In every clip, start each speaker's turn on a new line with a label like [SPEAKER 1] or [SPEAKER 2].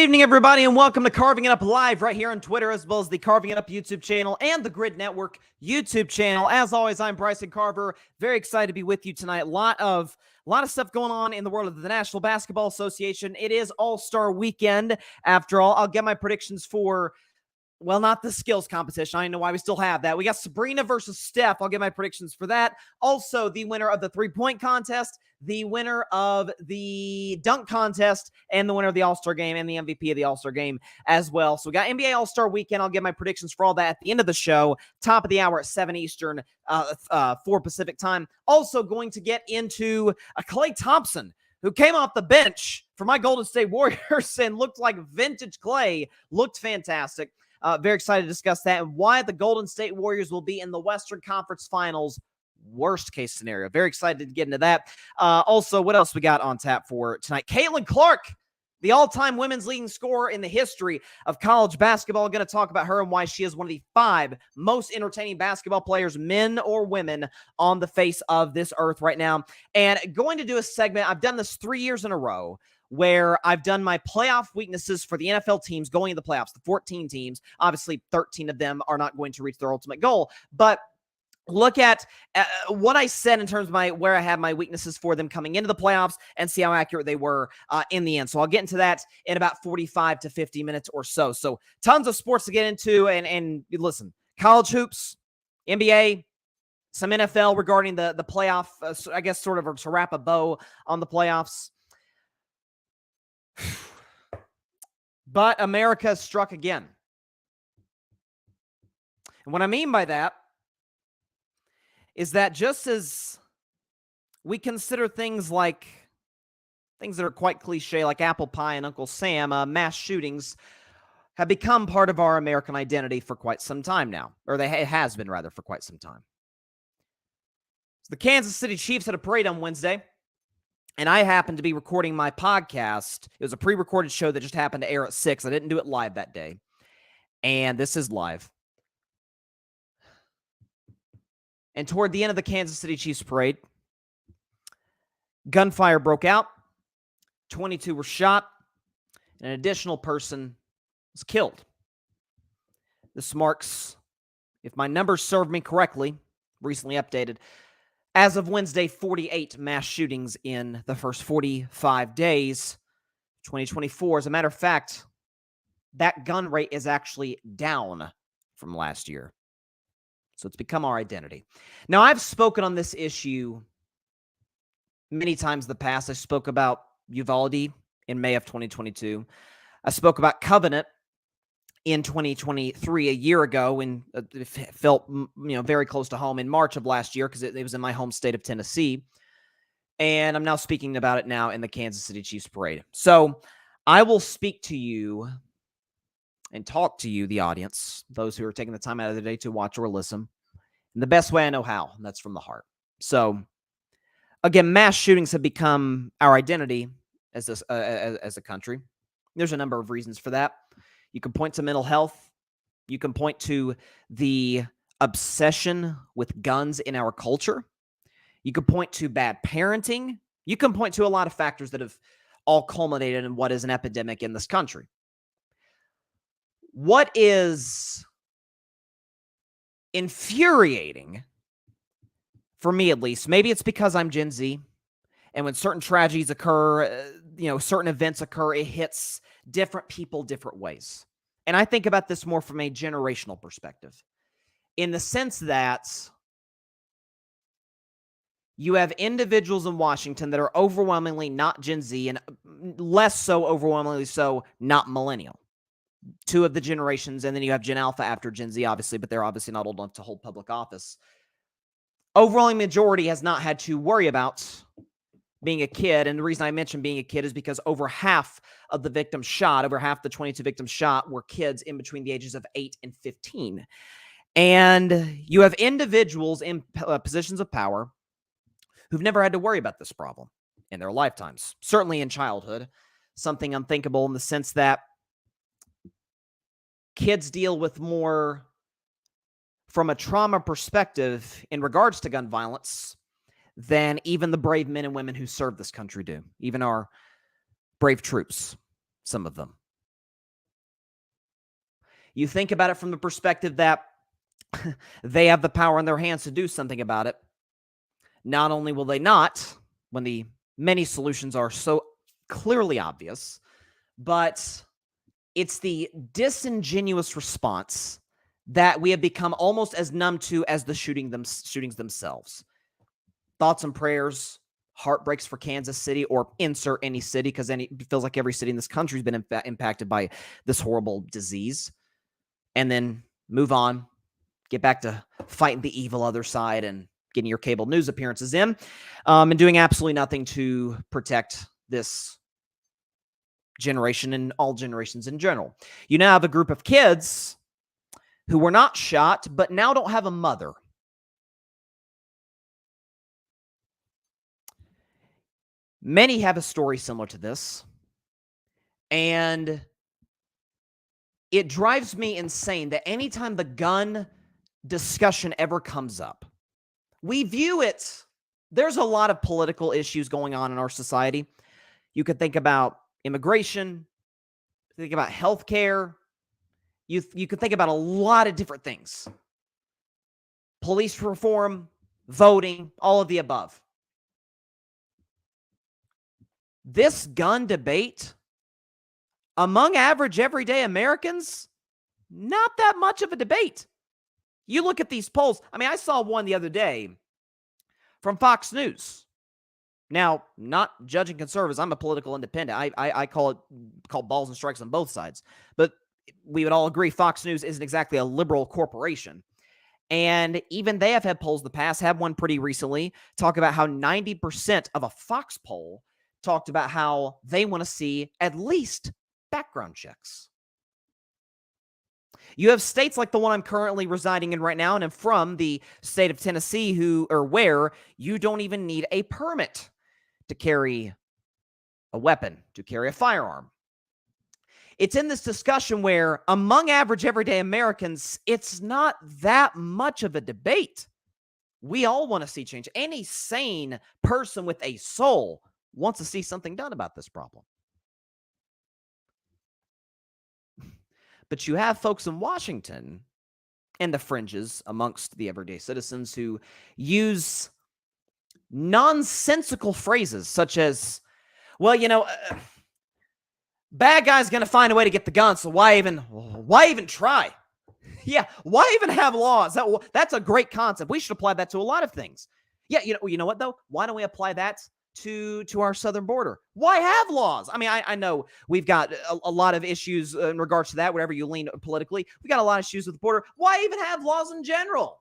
[SPEAKER 1] evening, everybody, and welcome to Carving It Up Live right here on Twitter, as well as the Carving It Up YouTube channel and the Grid Network YouTube channel. As always, I'm Bryson Carver. Very excited to be with you tonight. A lot of stuff going on in the world of the National Basketball Association. It is All-Star Weekend, after all. I'll get my predictions for, well, not the skills competition. I don't know why we still have that. We got Sabrina versus Steph. I'll get my predictions for that. Also, the winner of the three-point contest, the winner of the dunk contest, and the winner of the All-Star game and the MVP of the All-Star game as well. So we got NBA All-Star Weekend. I'll get my predictions for all that at the end of the show. Top of the hour at 7 Eastern, 4 Pacific time. Also going to get into Klay Thompson, who came off the bench for my Golden State Warriors and looked like vintage Klay. Looked fantastic. Very excited to discuss that and why the Golden State Warriors will be in the Western Conference Finals. Worst case scenario. Very excited to get into that. Also, what else we got on tap for tonight? Caitlin Clark, the all-time women's leading scorer in the history of college basketball. Going to talk about her and why she is one of the 5 most entertaining basketball players, men or women, on the face of this earth right now. And going to do a segment. I've done this 3 years in a row, where I've done my playoff weaknesses for the NFL teams going into the playoffs, the 14 teams. Obviously, 13 of them are not going to reach their ultimate goal. But look at what I said in terms of where I have my weaknesses for them coming into the playoffs and see how accurate they were in the end. So I'll get into that in about 45 to 50 minutes or so. So tons of sports to get into. And listen, college hoops, NBA, some NFL regarding the playoff, I guess sort of to wrap a bow on the playoffs. But America struck again. And what I mean by that is that just as we consider things that are quite cliche, like apple pie and Uncle Sam, mass shootings have become part of our American identity for quite some time now. Or it has been, rather, for quite some time. So the Kansas City Chiefs had a parade on Wednesday. And I happened to be recording my podcast. It was a pre-recorded show that just happened to air at 6. I didn't do it live that day. And this is live. And toward the end of the Kansas City Chiefs parade, gunfire broke out. 22 were shot. And an additional person was killed. This marks, if my numbers serve me correctly, recently updated, as of Wednesday, 48 mass shootings in the first 45 days, 2024. As a matter of fact, that gun rate is actually down from last year. So it's become our identity. Now, I've spoken on this issue many times in the past. I spoke about Uvalde in May of 2022. I spoke about Covenant in 2023, a year ago, and it felt very close to home in March of last year because it was in my home state of Tennessee. And I'm now speaking about it now in the Kansas City Chiefs parade. So I will speak to you and talk to you, the audience, those who are taking the time out of the day to watch or listen, in the best way I know how, and that's from the heart. So again, mass shootings have become our identity as a country. There's a number of reasons for that. You can point to mental health. You can point to the obsession with guns in our culture. You can point to bad parenting. You can point to a lot of factors that have all culminated in what is an epidemic in this country. What is infuriating, for me at least, maybe it's because I'm Gen Z, and when certain tragedies occur, certain events occur, it hits different people different ways. And I think about this more from a generational perspective, in the sense that you have individuals in Washington that are overwhelmingly not Gen Z and less so overwhelmingly so not millennial. 2 of the generations, and then you have Gen Alpha after Gen Z, obviously, but they're obviously not old enough to hold public office. Overwhelming majority has not had to worry about being a kid. And the reason I mention being a kid is because over half of the victims shot, over half the 22 victims shot, were kids in between the ages of 8 and 15. And you have individuals in positions of power who've never had to worry about this problem in their lifetimes, certainly in childhood. Something unthinkable in the sense that kids deal with more from a trauma perspective in regards to gun violence than even the brave men and women who serve this country do. Even our brave troops, some of them. You think about it from the perspective that they have the power in their hands to do something about it. Not only will they not, when the many solutions are so clearly obvious, but it's the disingenuous response that we have become almost as numb to as the shootings themselves. Thoughts and prayers, heartbreaks for Kansas City, or insert any city, because it feels like every city in this country has been impacted by this horrible disease. And then move on, get back to fighting the evil other side and getting your cable news appearances in, and doing absolutely nothing to protect this generation and all generations in general. You now have a group of kids who were not shot, but now don't have a mother. Many have a story similar to this, and it drives me insane that anytime the gun discussion ever comes up, we view it, there's a lot of political issues going on in our society. You could think about immigration, think about healthcare, you could think about a lot of different things. Police reform, voting, all of the above. This gun debate, among average everyday Americans, not that much of a debate. You look at these polls. I mean, I saw one the other day from Fox News. Now, not judging conservatives, I'm a political independent. I call balls and strikes on both sides. But we would all agree Fox News isn't exactly a liberal corporation. And even they have had polls in the past, had one pretty recently, talk about how 90% of a Fox poll talked about how they want to see at least background checks. You have states like the one I'm currently residing in right now, and I'm from the state of Tennessee, where you don't even need a permit to carry a weapon, to carry a firearm. It's in this discussion where, among average everyday Americans, it's not that much of a debate. We all want to see change. Any sane person with a soul wants to see something done about this problem. But you have folks in Washington and the fringes amongst the everyday citizens who use nonsensical phrases such as, well, bad guy's going to find a way to get the gun, so why even try? Yeah, why even have laws? That's a great concept. We should apply that to a lot of things. Yeah, you know what, though? Why don't we apply that to our southern border? Why have laws? I mean, I know we've got a lot of issues in regards to that, wherever you lean politically. We got a lot of issues with the border. Why even have laws in general?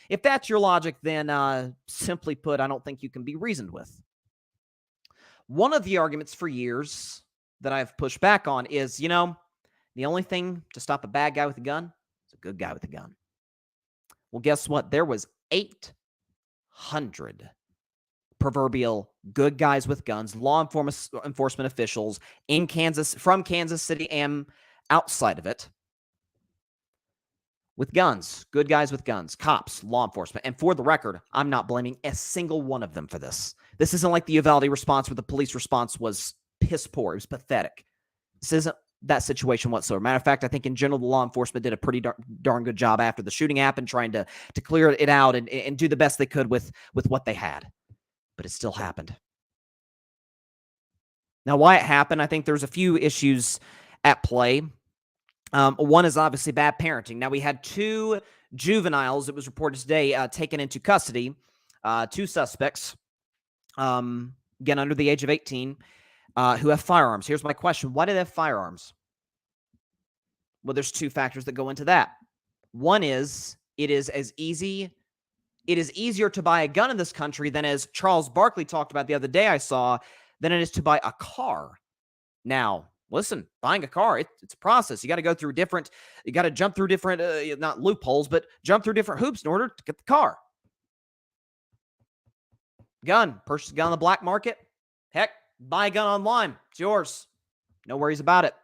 [SPEAKER 1] If that's your logic, then simply put, I don't think you can be reasoned with. One of the arguments for years that I've pushed back on is, the only thing to stop a bad guy with a gun is a good guy with a gun. Well, guess what? There was 800 proverbial good guys with guns, law enforcement officials in Kansas, from Kansas City and outside of it, with guns, good guys with guns, cops, law enforcement. And for the record, I'm not blaming a single one of them for this. This isn't like the Uvalde response where the police response was piss poor. It was pathetic. This isn't that situation whatsoever. Matter of fact, I think in general, the law enforcement did a pretty darn good job after the shooting happened, trying to clear it out and do the best they could with what they had. But it still happened. Now, why it happened, I think there's a few issues at play. One is obviously bad parenting. Now, we had 2 juveniles, it was reported today, taken into custody, 2 suspects, again, under the age of 18, who have firearms. Here's my question. Why do they have firearms? Well, there's 2 factors that go into that. One is it is easier to buy a gun in this country than, as Charles Barkley talked about the other day I saw, than it is to buy a car. Now, listen, buying a car, it's a process. You got to jump through different, not loopholes, but jump through different hoops in order to get the car. Purchase a gun on the black market. Heck, buy a gun online. It's yours. No worries about it.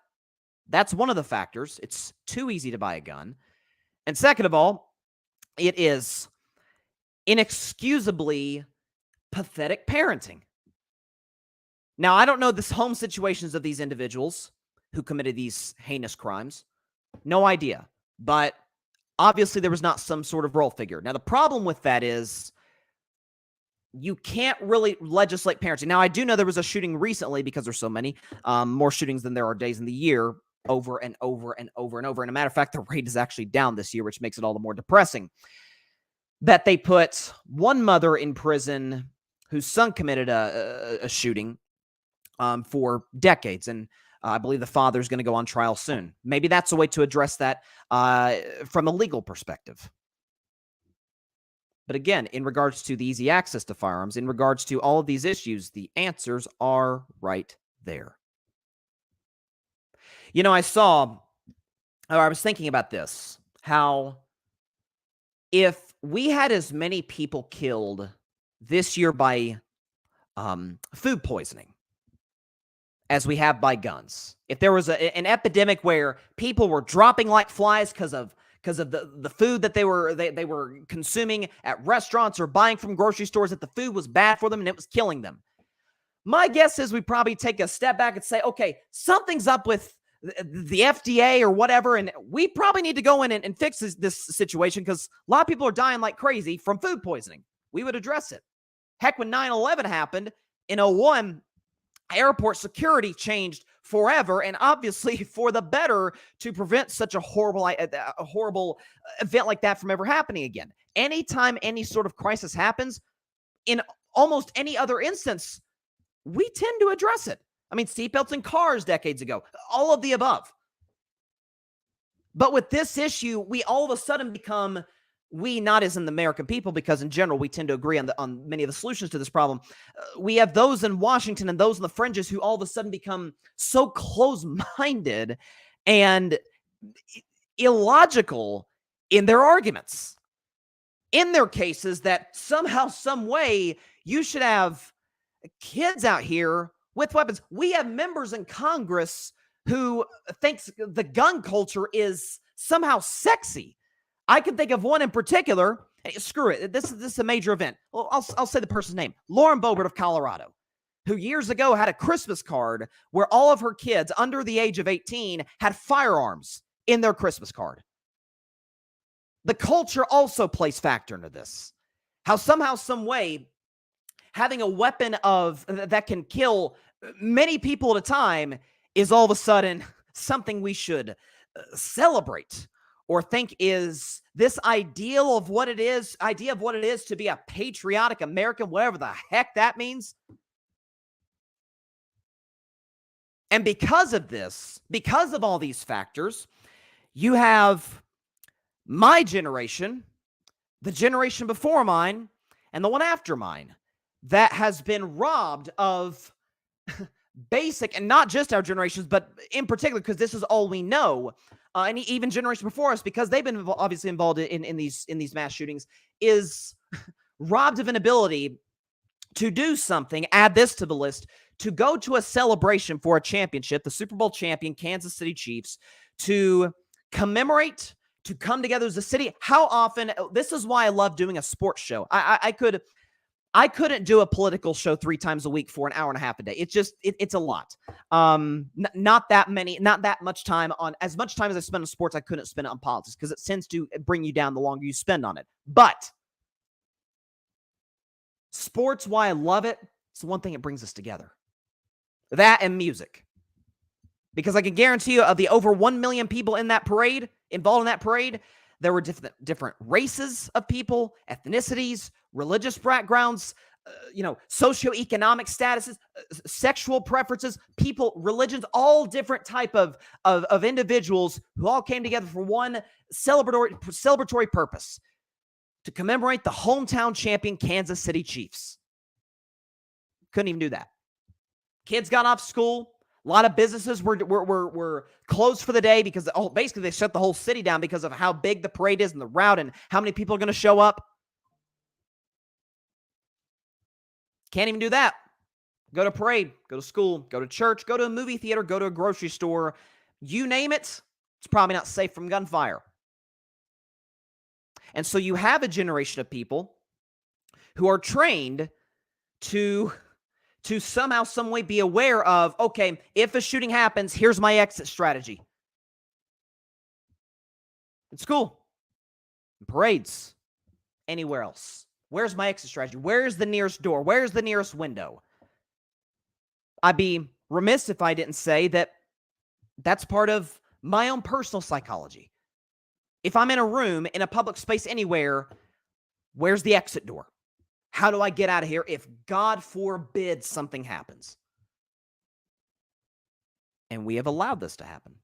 [SPEAKER 1] That's one of the factors. It's too easy to buy a gun. And second of all, it is inexcusably pathetic parenting. Now, I don't know the home situations of these individuals, who committed these heinous crimes. No idea. But obviously there was not some sort of role figure. Now, the problem with that is you can't really legislate parenting. Now, I do know there was a shooting recently because there's so many, more shootings than there are days in the year, over and over and over and over. And a matter of fact, the rate is actually down this year, which makes it all the more depressing. That they put one mother in prison whose son committed a shooting for decades. And I believe the father's going to go on trial soon. Maybe that's a way to address that from a legal perspective. But again, in regards to the easy access to firearms, in regards to all of these issues, the answers are right there. You know, I was thinking about this, how if we had as many people killed this year by food poisoning as we have by guns, if there was an epidemic where people were dropping like flies because of the food that they were consuming at restaurants or buying from grocery stores, that the food was bad for them and it was killing them, my guess is we probably take a step back and say, okay, something's up with the FDA or whatever, and we probably need to go in and fix this situation because a lot of people are dying like crazy from food poisoning. We would address it. Heck, when 9/11 happened in 2001, airport security changed forever, and obviously for the better, to prevent such a horrible event like that from ever happening again. Anytime any sort of crisis happens, in almost any other instance, we tend to address it. I mean, seatbelts in cars decades ago, all of the above. But with this issue, we all of a sudden become, we, not as in the American people, because in general, we tend to agree on many of the solutions to this problem. We have those in Washington and those in the fringes who all of a sudden become so close-minded and illogical in their arguments, in their cases, that somehow, some way, you should have kids out here with weapons. We have members in Congress who thinks the gun culture is somehow sexy. I can think of one in particular. Hey, screw it. This is a major event. Well, I'll say the person's name. Lauren Boebert of Colorado, who years ago had a Christmas card where all of her kids under the age of 18 had firearms in their Christmas card. The culture also plays factor into this. How somehow, some way, having a weapon that can kill many people at a time is all of a sudden something we should celebrate, or think is this idea of what it is to be a patriotic American, whatever the heck that means. And because of this, because of all these factors, you have my generation, the generation before mine, and the one after mine that has been robbed of basic, and not just our generations, but in particular, because this is all we know, and even generation before us, because they've been obviously involved in these mass shootings, is robbed of an ability to do something. Add this to the list: to go to a celebration for a championship, the Super Bowl champion Kansas City Chiefs, to commemorate, to come together as a city. How often? This is why I love doing a sports show. I couldn't do a political show 3 times a week for an hour and a half a day. It's a lot. Not that much time on, as much time as I spend on sports, I couldn't spend it on politics because it tends to bring you down the longer you spend on it. But sports, why I love it, it's the one thing it brings us together. That and music. Because I can guarantee you, of the over 1 million people in that parade, involved in that parade, there were different races of people, ethnicities, religious backgrounds, socioeconomic statuses, sexual preferences, people, religions, all different type of individuals who all came together for one celebratory purpose: to commemorate the hometown champion Kansas City Chiefs. Couldn't even do that. Kids got off school. A lot of businesses were closed for the day because basically they shut the whole city down because of how big the parade is and the route and how many people are going to show up. Can't even do that. Go to parade, go to school, go to church, go to a movie theater, go to a grocery store. You name it, it's probably not safe from gunfire. And so you have a generation of people who are trained to to somehow, some way be aware of, okay, if a shooting happens, here's my exit strategy. In school, in parades, anywhere else. Where's my exit strategy? Where's the nearest door? Where's the nearest window? I'd be remiss if I didn't say that that's part of my own personal psychology. If I'm in a room, in a public space, anywhere, where's the exit door? How do I get out of here if, God forbid, something happens? And we have allowed this to happen.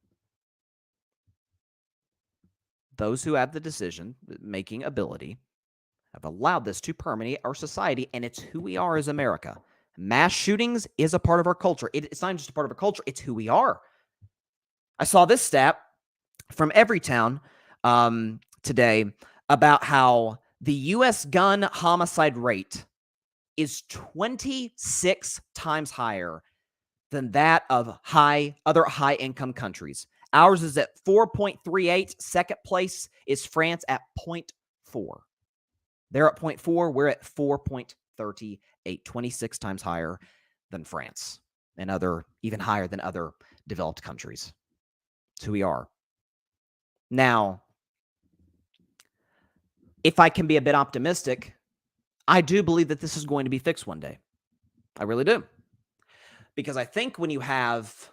[SPEAKER 1] Those who have the decision-making ability have allowed this to permeate our society, and it's who we are as America. Mass shootings is a part of our culture. It's not just a part of our culture, it's who we are. I saw this stat from Everytown today about how the U.S. gun homicide rate is 26 times higher than that of other high-income countries. Ours is at 4.38. Second place is France at 0.4. They're at 0.4. We're at 4.38. 26 times higher than France and even higher than other developed countries. It's who we are. Now, if I can be a bit optimistic, I do believe that this is going to be fixed one day. I really do. Because I think when you have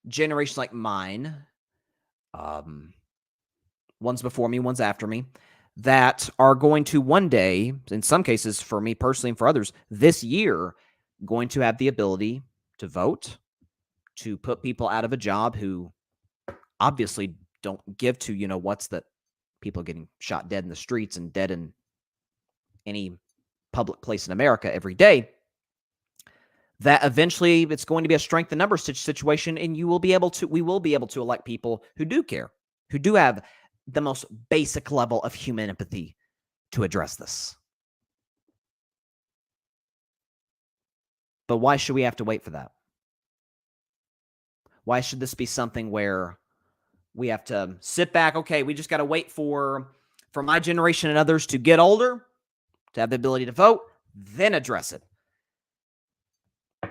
[SPEAKER 1] generations like mine, ones before me, ones after me, that are going to one day, in some cases for me personally and for others, this year, going to have the ability to vote, to put people out of a job who obviously don't give to, what's that people getting shot dead in the streets and dead in any public place in America every day, that eventually it's going to be a strength in numbers situation, and we will be able to elect people who do care, who do have the most basic level of human empathy to address this. But why should we have to wait for that? Why should this be something where we have to sit back? Okay, we just got to wait for my generation and others to get older, to have the ability to vote, then address it.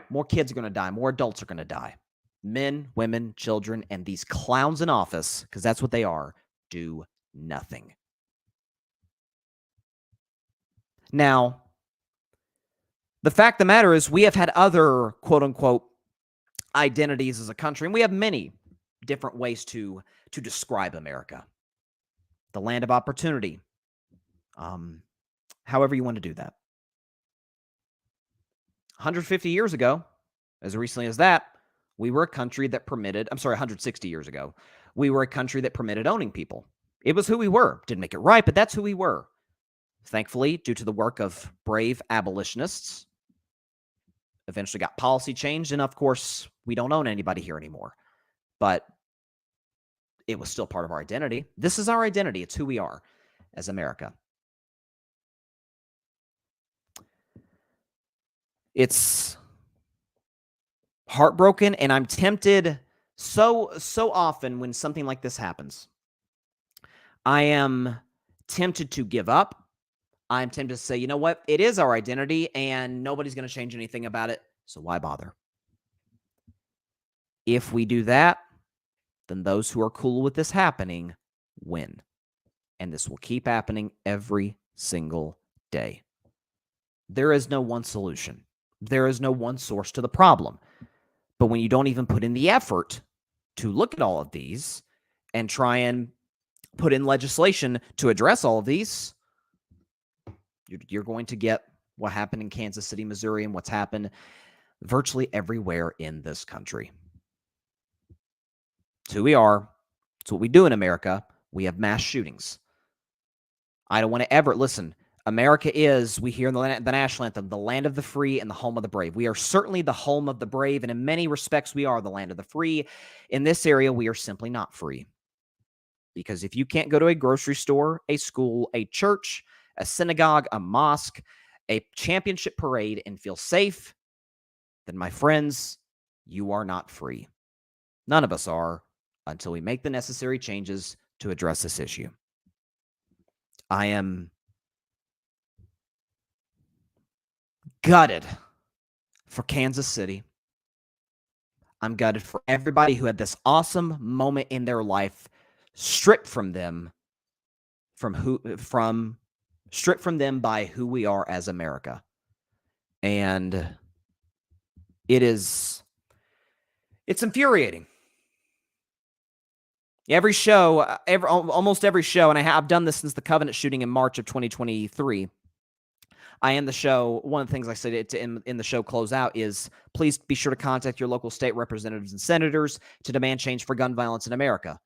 [SPEAKER 1] More kids are going to die. More adults are going to die. Men, women, children, and these clowns in office, because that's what they are, do nothing. Now, the fact of the matter is we have had other quote-unquote identities as a country, and we have many different ways to describe America. The land of opportunity. However you want to do that. 150 years ago, as recently as that, we were a country that permitted, 160 years ago, we were a country that permitted owning people. It was who we were. Didn't make it right, but that's who we were. Thankfully, due to the work of brave abolitionists, eventually got policy changed, and of course, we don't own anybody here anymore. But it was still part of our identity. This is our identity. It's who we are as America. It's heartbroken, and I'm tempted so often when something like this happens. I am tempted to give up. I'm tempted to say, you know what? It is our identity, and nobody's going to change anything about it, so why bother? If we do that, then those who are cool with this happening win. And this will keep happening every single day. There is no one solution. There is no one source to the problem. But when you don't even put in the effort to look at all of these and try and put in legislation to address all of these, you're going to get what happened in Kansas City, Missouri, and what's happened virtually everywhere in this country. It's who we are. It's what we do in America. We have mass shootings. I don't want to ever, listen, America is, we hear in the national anthem, the land of the free and the home of the brave. We are certainly the home of the brave, and in many respects, we are the land of the free. In this area, we are simply not free. Because if you can't go to a grocery store, a school, a church, a synagogue, a mosque, a championship parade, and feel safe, then my friends, you are not free. None of us are until we make the necessary changes to address this issue. I am gutted, for Kansas City. I'm gutted for everybody who had this awesome moment in their life stripped from them stripped from them by who we are as America. And it's infuriating. Almost every show, and I've done this since the Covenant shooting in March of 2023. I end the show. One of the things I said in the show closeout is, please be sure to contact your local state representatives and senators to demand change for gun violence in America.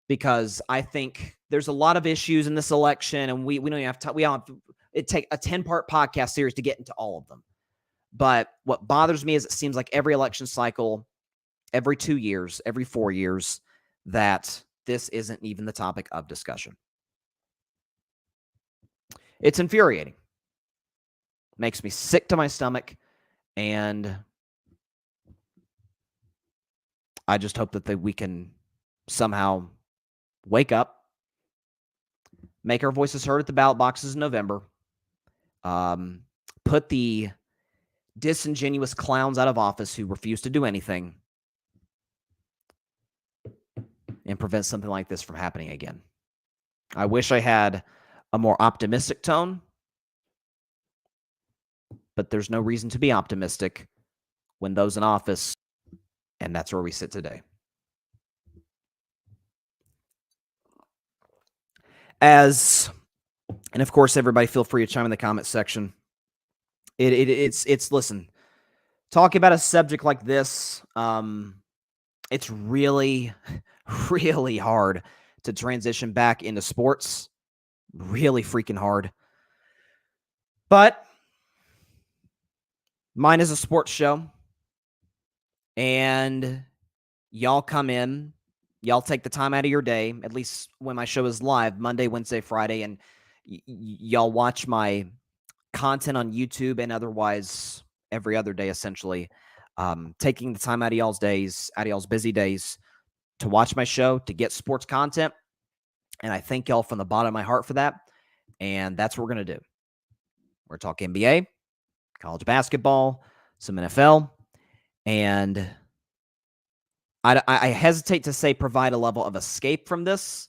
[SPEAKER 1] Because I think there's a lot of issues in this election, and we don't even have time. We don't have it take a 10-part podcast series to get into all of them. But what bothers me is it seems like every election cycle, every 2 years, every 4 years, that this isn't even the topic of discussion. It's infuriating. Makes me sick to my stomach, and I just hope that we can somehow wake up, make our voices heard at the ballot boxes in November, put the disingenuous clowns out of office who refuse to do anything, and prevent something like this from happening again. I wish I had a more optimistic tone, but there's no reason to be optimistic when those in office, and that's where we sit today. And of course, everybody feel free to chime in the comment section. Listen, talking about a subject like this, it's really, really hard to transition back into sports. Really freaking hard. But mine is a sports show, and y'all come in. Y'all take the time out of your day, at least when my show is live, Monday, Wednesday, Friday, and y'all watch my content on YouTube and otherwise every other day, essentially. Taking the time out of y'all's busy days to watch my show, to get sports content. And I thank y'all from the bottom of my heart for that. And that's what we're going to do. We're talking NBA, college basketball, some NFL, and I hesitate to say provide a level of escape from this,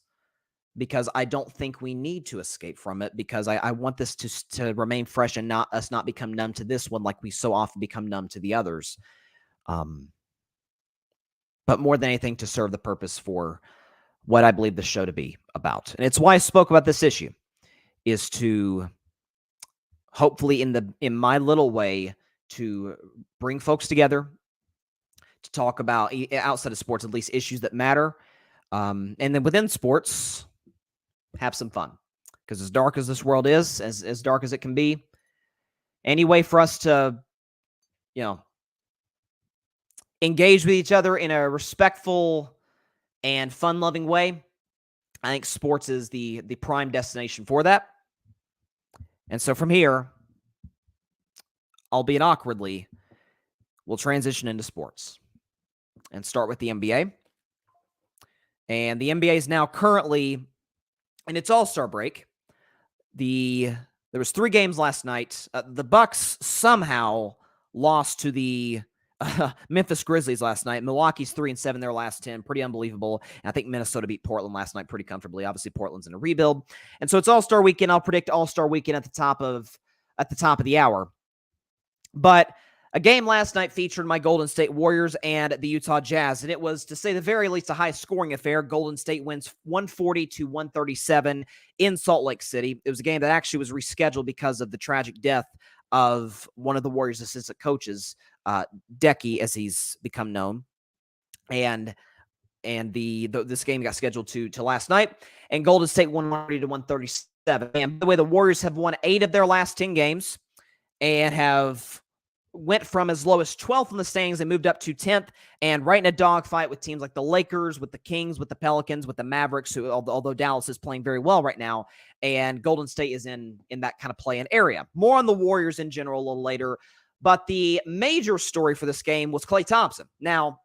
[SPEAKER 1] because I don't think we need to escape from it, because I want this to remain fresh and not become numb to this one like we so often become numb to the others. But more than anything, to serve the purpose for what I believe the show to be about. And it's why I spoke about this issue, is to hopefully in my little way to bring folks together, to talk about, outside of sports, at least issues that matter. And then within sports, have some fun. Because as dark as this world is, as dark as it can be, any way for us to, engage with each other in a respectful and fun-loving way, I think sports is the prime destination for that. And so from here, albeit awkwardly, we'll transition into sports and start with the NBA. And the NBA is now currently in its All-Star break. There was 3 games last night. The Bucks somehow lost to the Memphis Grizzlies last night. Milwaukee's 3-7 their last 10. Pretty unbelievable. And I think Minnesota beat Portland last night pretty comfortably. Obviously, Portland's in a rebuild. And so it's All-Star weekend. I'll predict All-Star weekend at the top of the hour. But a game last night featured my Golden State Warriors and the Utah Jazz, and it was, to say the very least, a high-scoring affair. Golden State wins 140-137 in Salt Lake City. It was a game that actually was rescheduled because of the tragic death of one of the Warriors' assistant coaches, Decky, as he's become known. And this game got scheduled to last night, and Golden State won 140-137. And by the way, the Warriors have won 8 of their last 10 games and went from as low as 12th in the standings and moved up to 10th, and right in a dogfight with teams like the Lakers, with the Kings, with the Pelicans, with the Mavericks, who, although Dallas is playing very well right now, and Golden State is in that kind of play-in area. More on the Warriors in general a little later, but the major story for this game was Klay Thompson. Now,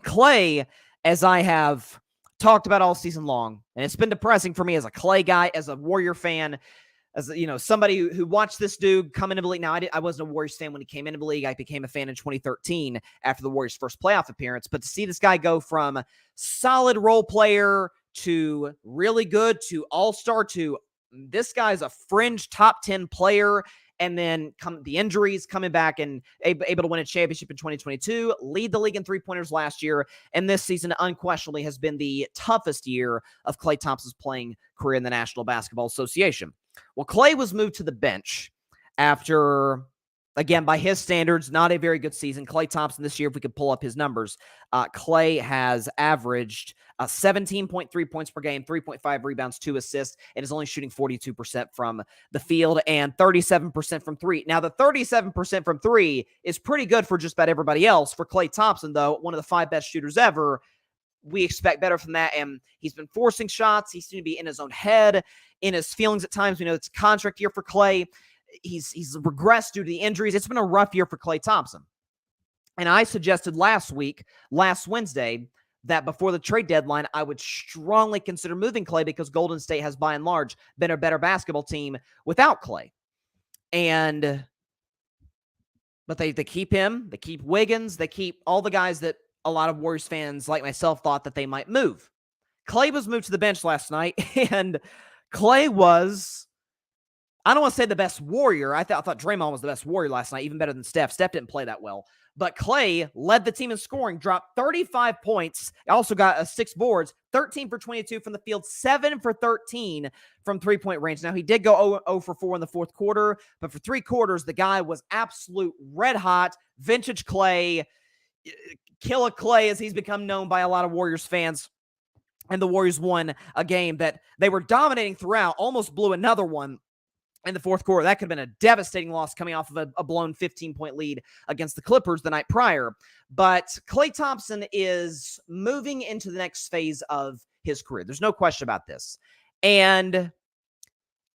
[SPEAKER 1] Klay, as I have talked about all season long, and it's been depressing for me as a Klay guy, as a Warrior fan, as somebody who watched this dude come into the league. Now, I wasn't a Warriors fan when he came into the league. I became a fan in 2013 after the Warriors' first playoff appearance. But to see this guy go from solid role player to really good to all-star to this guy's a fringe top 10 player, and then the injuries coming back and able to win a championship in 2022, lead the league in three-pointers last year, and this season unquestionably has been the toughest year of Klay Thompson's playing career in the National Basketball Association. Well, Klay was moved to the bench after, again, by his standards, not a very good season. Klay Thompson this year, if we could pull up his numbers, Klay has averaged 17.3 points per game, 3.5 rebounds, 2 assists, and is only shooting 42% from the field and 37% from three. Now, the 37% from three is pretty good for just about everybody else. For Klay Thompson, though, one of the 5 best shooters ever, we expect better from that, and he's been forcing shots. He seems to be in his own head, in his feelings at times. We know it's a contract year for Klay. He's regressed due to the injuries. It's been a rough year for Klay Thompson. And I suggested last Wednesday, that before the trade deadline, I would strongly consider moving Klay because Golden State has, by and large, been a better basketball team without Klay. But they keep him, they keep Wiggins, they keep all the guys that a lot of Warriors fans like myself thought that they might move. Klay was moved to the bench last night, and Klay was, I don't want to say the best Warrior. I thought Draymond was the best Warrior last night, even better than Steph. Steph didn't play that well. But Klay led the team in scoring, dropped 35 points, also got 6 boards, 13 for 22 from the field, 7 for 13 from three-point range. Now, he did go 0 for 4 in the fourth quarter, but for 3 quarters, the guy was absolute red hot, vintage Klay, killer Klay, as he's become known by a lot of Warriors fans. And the Warriors won a game that they were dominating throughout, almost blew another one in the fourth quarter. That could have been a devastating loss coming off of a blown 15-point lead against the Clippers the night prior. But Klay Thompson is moving into the next phase of his career. There's no question about this. And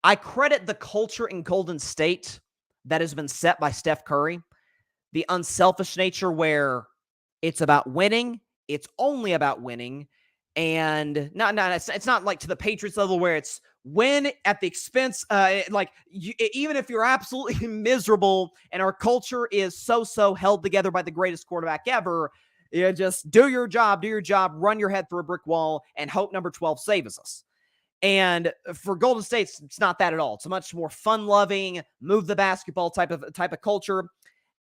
[SPEAKER 1] I credit the culture in Golden State that has been set by Steph Curry, the unselfish nature where it's about winning. It's only about winning. And it's not like to the Patriots level where it's win at the expense, even if you're absolutely miserable and our culture is so held together by the greatest quarterback ever, you just do your job, run your head through a brick wall, and hope number 12 saves us. And for Golden State, it's not that at all. It's a much more fun-loving, move the basketball type of culture.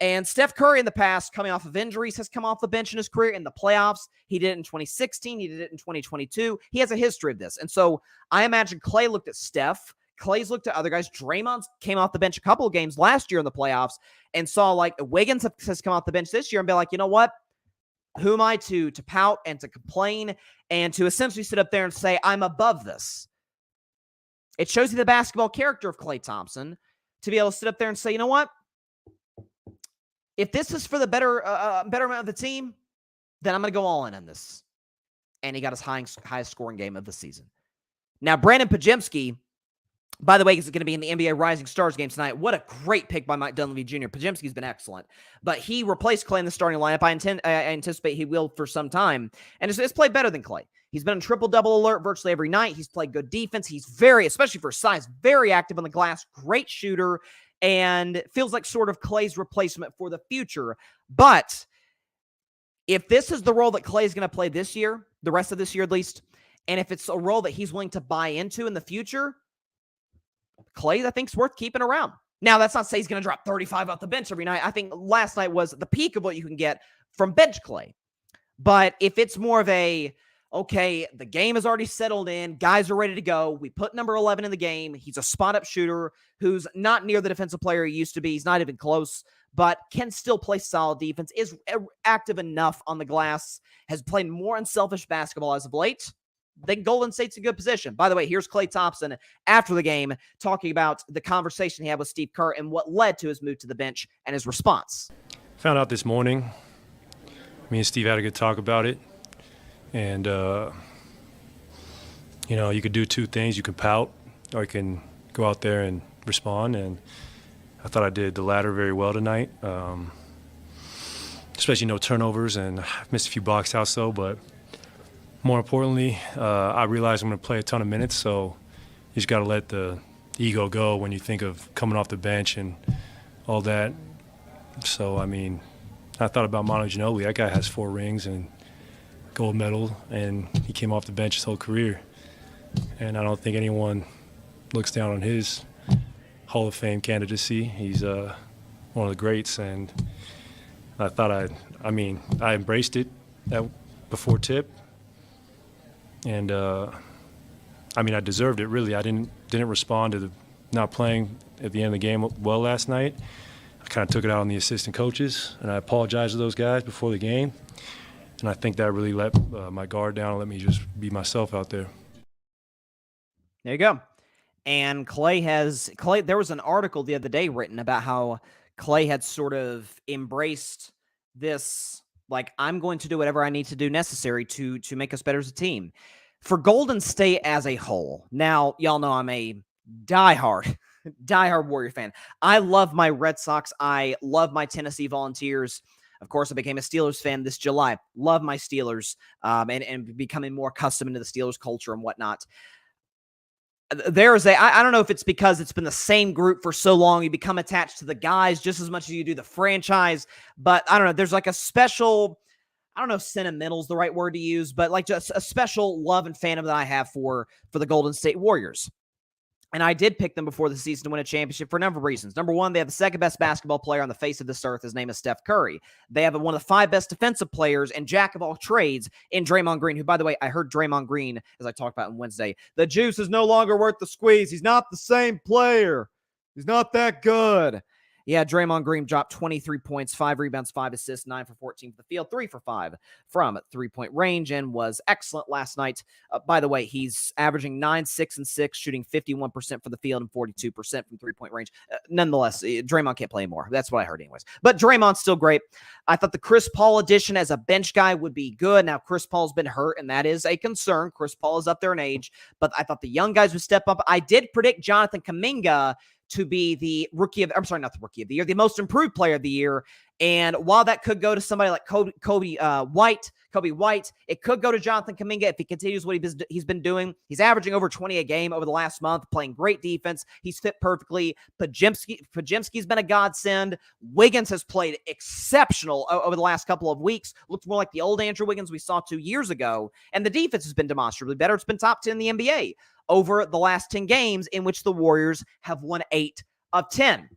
[SPEAKER 1] And Steph Curry in the past, coming off of injuries, has come off the bench in his career in the playoffs. He did it in 2016. He did it in 2022. He has a history of this. And so I imagine Klay looked at Steph. Clay's looked at other guys. Draymond came off the bench a couple of games last year in the playoffs and saw like Wiggins has come off the bench this year and be like, you know what? Who am I to pout and to complain and to essentially sit up there and say, I'm above this? It shows you the basketball character of Klay Thompson to be able to sit up there and say, you know what? If this is for the betterment of the team, then I'm going to go all in on this. And he got his highest scoring game of the season. Now, Brandon Podziemski, by the way, is going to be in the NBA Rising Stars game tonight. What a great pick by Mike Dunleavy Jr. Podziemski's been excellent. But he replaced Klay in the starting lineup. I anticipate he will for some time. And it's played better than Klay. He's been on triple-double alert virtually every night. He's played good defense. He's especially for size, very active on the glass, great shooter, and feels like sort of Klay's replacement for the future. But if this is the role that Klay is going to play this year, the rest of this year at least, and if it's a role that he's willing to buy into in the future, Klay, I think, is worth keeping around. Now, that's not to say he's going to drop 35 off the bench every night. I think last night was the peak of what you can get from bench Klay. But if it's more of a, okay, the game is already settled in, guys are ready to go, we put number 11 in the game, he's a spot-up shooter who's not near the defensive player he used to be, he's not even close, but can still play solid defense, is active enough on the glass, has played more unselfish basketball as of late, then Golden State's in good position. By the way, here's Klay Thompson after the game talking about the conversation he had with Steve Kerr and what led to his move to the bench and his response.
[SPEAKER 2] Found out this morning. Me and Steve had a good talk about it. And, you could do two things. You can pout or you can go out there and respond. And I thought I did the latter very well tonight, especially no turnovers. And I missed a few box outs, though, but more importantly, I realized I'm going to play a ton of minutes, so you just got to let the ego go when you think of coming off the bench and all that. So, I mean, I thought about Manu Ginobili. That guy has 4 rings and gold medal, and he came off the bench his whole career. And I don't think anyone looks down on his Hall of Fame candidacy. He's one of the greats, and I thought I embraced it before tip, and I deserved it, really. I didn't respond to the not playing at the end of the game well last night. I kind of took it out on the assistant coaches, and I apologized to those guys before the game. And I think that really let my guard down and let me just be myself out there.
[SPEAKER 1] There you go. And Klay, there was an article the other day written about how Klay had sort of embraced this, like, I'm going to do whatever I need to do necessary to make us better as a team. For Golden State as a whole, now, y'all know I'm a diehard Warrior fan. I love my Red Sox. I love my Tennessee Volunteers. Of course, I became a Steelers fan this July. Love my Steelers, and becoming more accustomed to the Steelers culture and whatnot. I don't know if it's because it's been the same group for so long, you become attached to the guys just as much as you do the franchise, but I don't know, there's like a special, I don't know if sentimental is the right word to use, but like just a special love and fandom that I have for the Golden State Warriors. And I did pick them before the season to win a championship for a number of reasons. Number one, they have the second best basketball player on the face of this earth. His name is Steph Curry. They have one of the 5 best defensive players and jack of all trades in Draymond Green, who, by the way, I heard Draymond Green, as I talked about on Wednesday, the juice is no longer worth the squeeze. He's not the same player. He's not that good. Yeah, Draymond Green dropped 23 points, 5 rebounds, 5 assists, 9 for 14 for the field, 3 for 5 from three-point range, and was excellent last night. By the way, he's averaging 9, 6, and 6, shooting 51% from the field and 42% from three-point range. Nonetheless, Draymond can't play anymore. That's what I heard anyways. But Draymond's still great. I thought the Chris Paul addition as a bench guy would be good. Now, Chris Paul's been hurt, and that is a concern. Chris Paul is up there in age, but I thought the young guys would step up. I did predict Jonathan Kuminga to be the the most improved player of the year. And while that could go to somebody like Kobe White, it could go to Jonathan Kuminga if he continues what he's been doing. He's averaging over 20 a game over the last month, playing great defense. He's fit perfectly. Podziemski's been a godsend. Wiggins has played exceptional over the last couple of weeks. Looks more like the old Andrew Wiggins we saw 2 years ago. And the defense has been demonstrably better. It's been top 10 in the NBA over the last 10 games, in which the Warriors have won 8 of 10.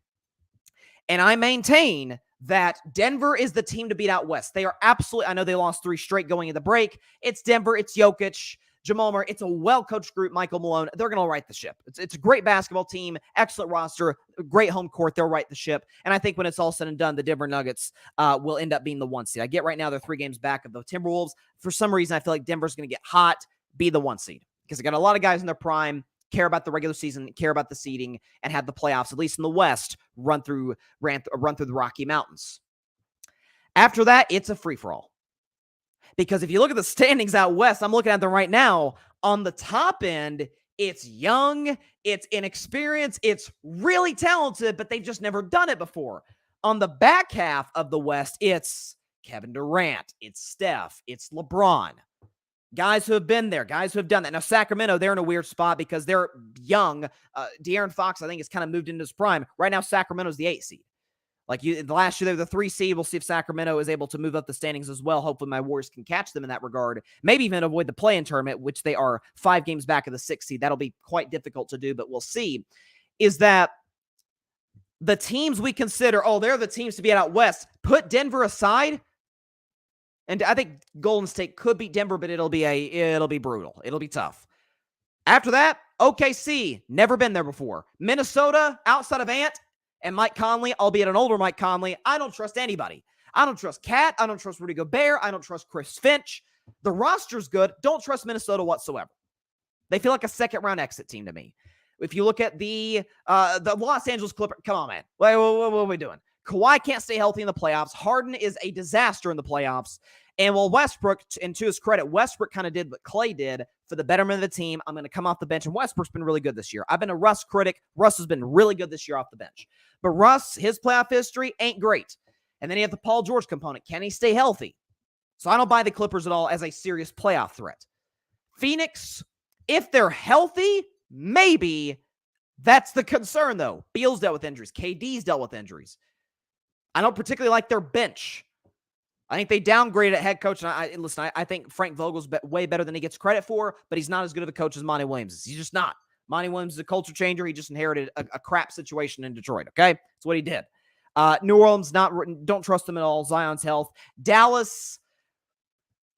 [SPEAKER 1] And I maintain that Denver is the team to beat out West. They are absolutely, I know they lost 3 straight going into the break. It's Denver, it's Jokic, Jamal Murray. It's a well-coached group, Michael Malone. They're going to right the ship. It's a great basketball team, excellent roster, great home court. They'll right the ship. And I think when it's all said and done, the Denver Nuggets will end up being the 1 seed. I get right now they're 3 games back of the Timberwolves. For some reason, I feel like Denver's going to get hot, be the 1 seed. Because they got a lot of guys in their prime, care about the regular season, care about the seeding, and have the playoffs, at least in the West, run through the Rocky Mountains. After that, it's a free-for-all. Because if you look at the standings out West, I'm looking at them right now, on the top end, it's young, it's inexperienced, it's really talented, but they've just never done it before. On the back half of the West, it's Kevin Durant, it's Steph, it's LeBron. Guys who have been there, guys who have done that. Now, Sacramento, they're in a weird spot because they're young. De'Aaron Fox, I think, has kind of moved into his prime. Right now, Sacramento's the 8 seed. The last year, they were the 3 seed. We'll see if Sacramento is able to move up the standings as well. Hopefully, my Warriors can catch them in that regard. Maybe even avoid the play-in tournament, which they are 5 games back of the 6 seed. That'll be quite difficult to do, but we'll see. Is that the teams we consider, they're the teams to be out West, put Denver aside. And I think Golden State could beat Denver, but it'll be brutal. It'll be tough. After that, OKC, never been there before. Minnesota, outside of Ant and Mike Conley, albeit an older Mike Conley, I don't trust anybody. I don't trust Cat. I don't trust Rudy Gobert. I don't trust Chris Finch. The roster's good. Don't trust Minnesota whatsoever. They feel like a second-round exit team to me. If you look at the Los Angeles Clippers, come on, man. What are we doing? Kawhi can't stay healthy in the playoffs. Harden is a disaster in the playoffs. And while Westbrook, and to his credit, Westbrook kind of did what Klay did for the betterment of the team. I'm going to come off the bench, and Westbrook's been really good this year. I've been a Russ critic. Russ has been really good this year off the bench. But Russ, his playoff history ain't great. And then you have the Paul George component. Can he stay healthy? So I don't buy the Clippers at all as a serious playoff threat. Phoenix, if they're healthy, maybe, That's the concern, though. Beal's dealt with injuries. KD's dealt with injuries. I don't particularly like their bench. I think they downgraded at head coach. And I think Frank Vogel's way better than he gets credit for, but he's not as good of a coach as Monty Williams is. He's just not. Monty Williams is a culture changer. He just inherited a crap situation in Detroit, okay? That's what he did. New Orleans, don't trust them at all. Zion's health. Dallas,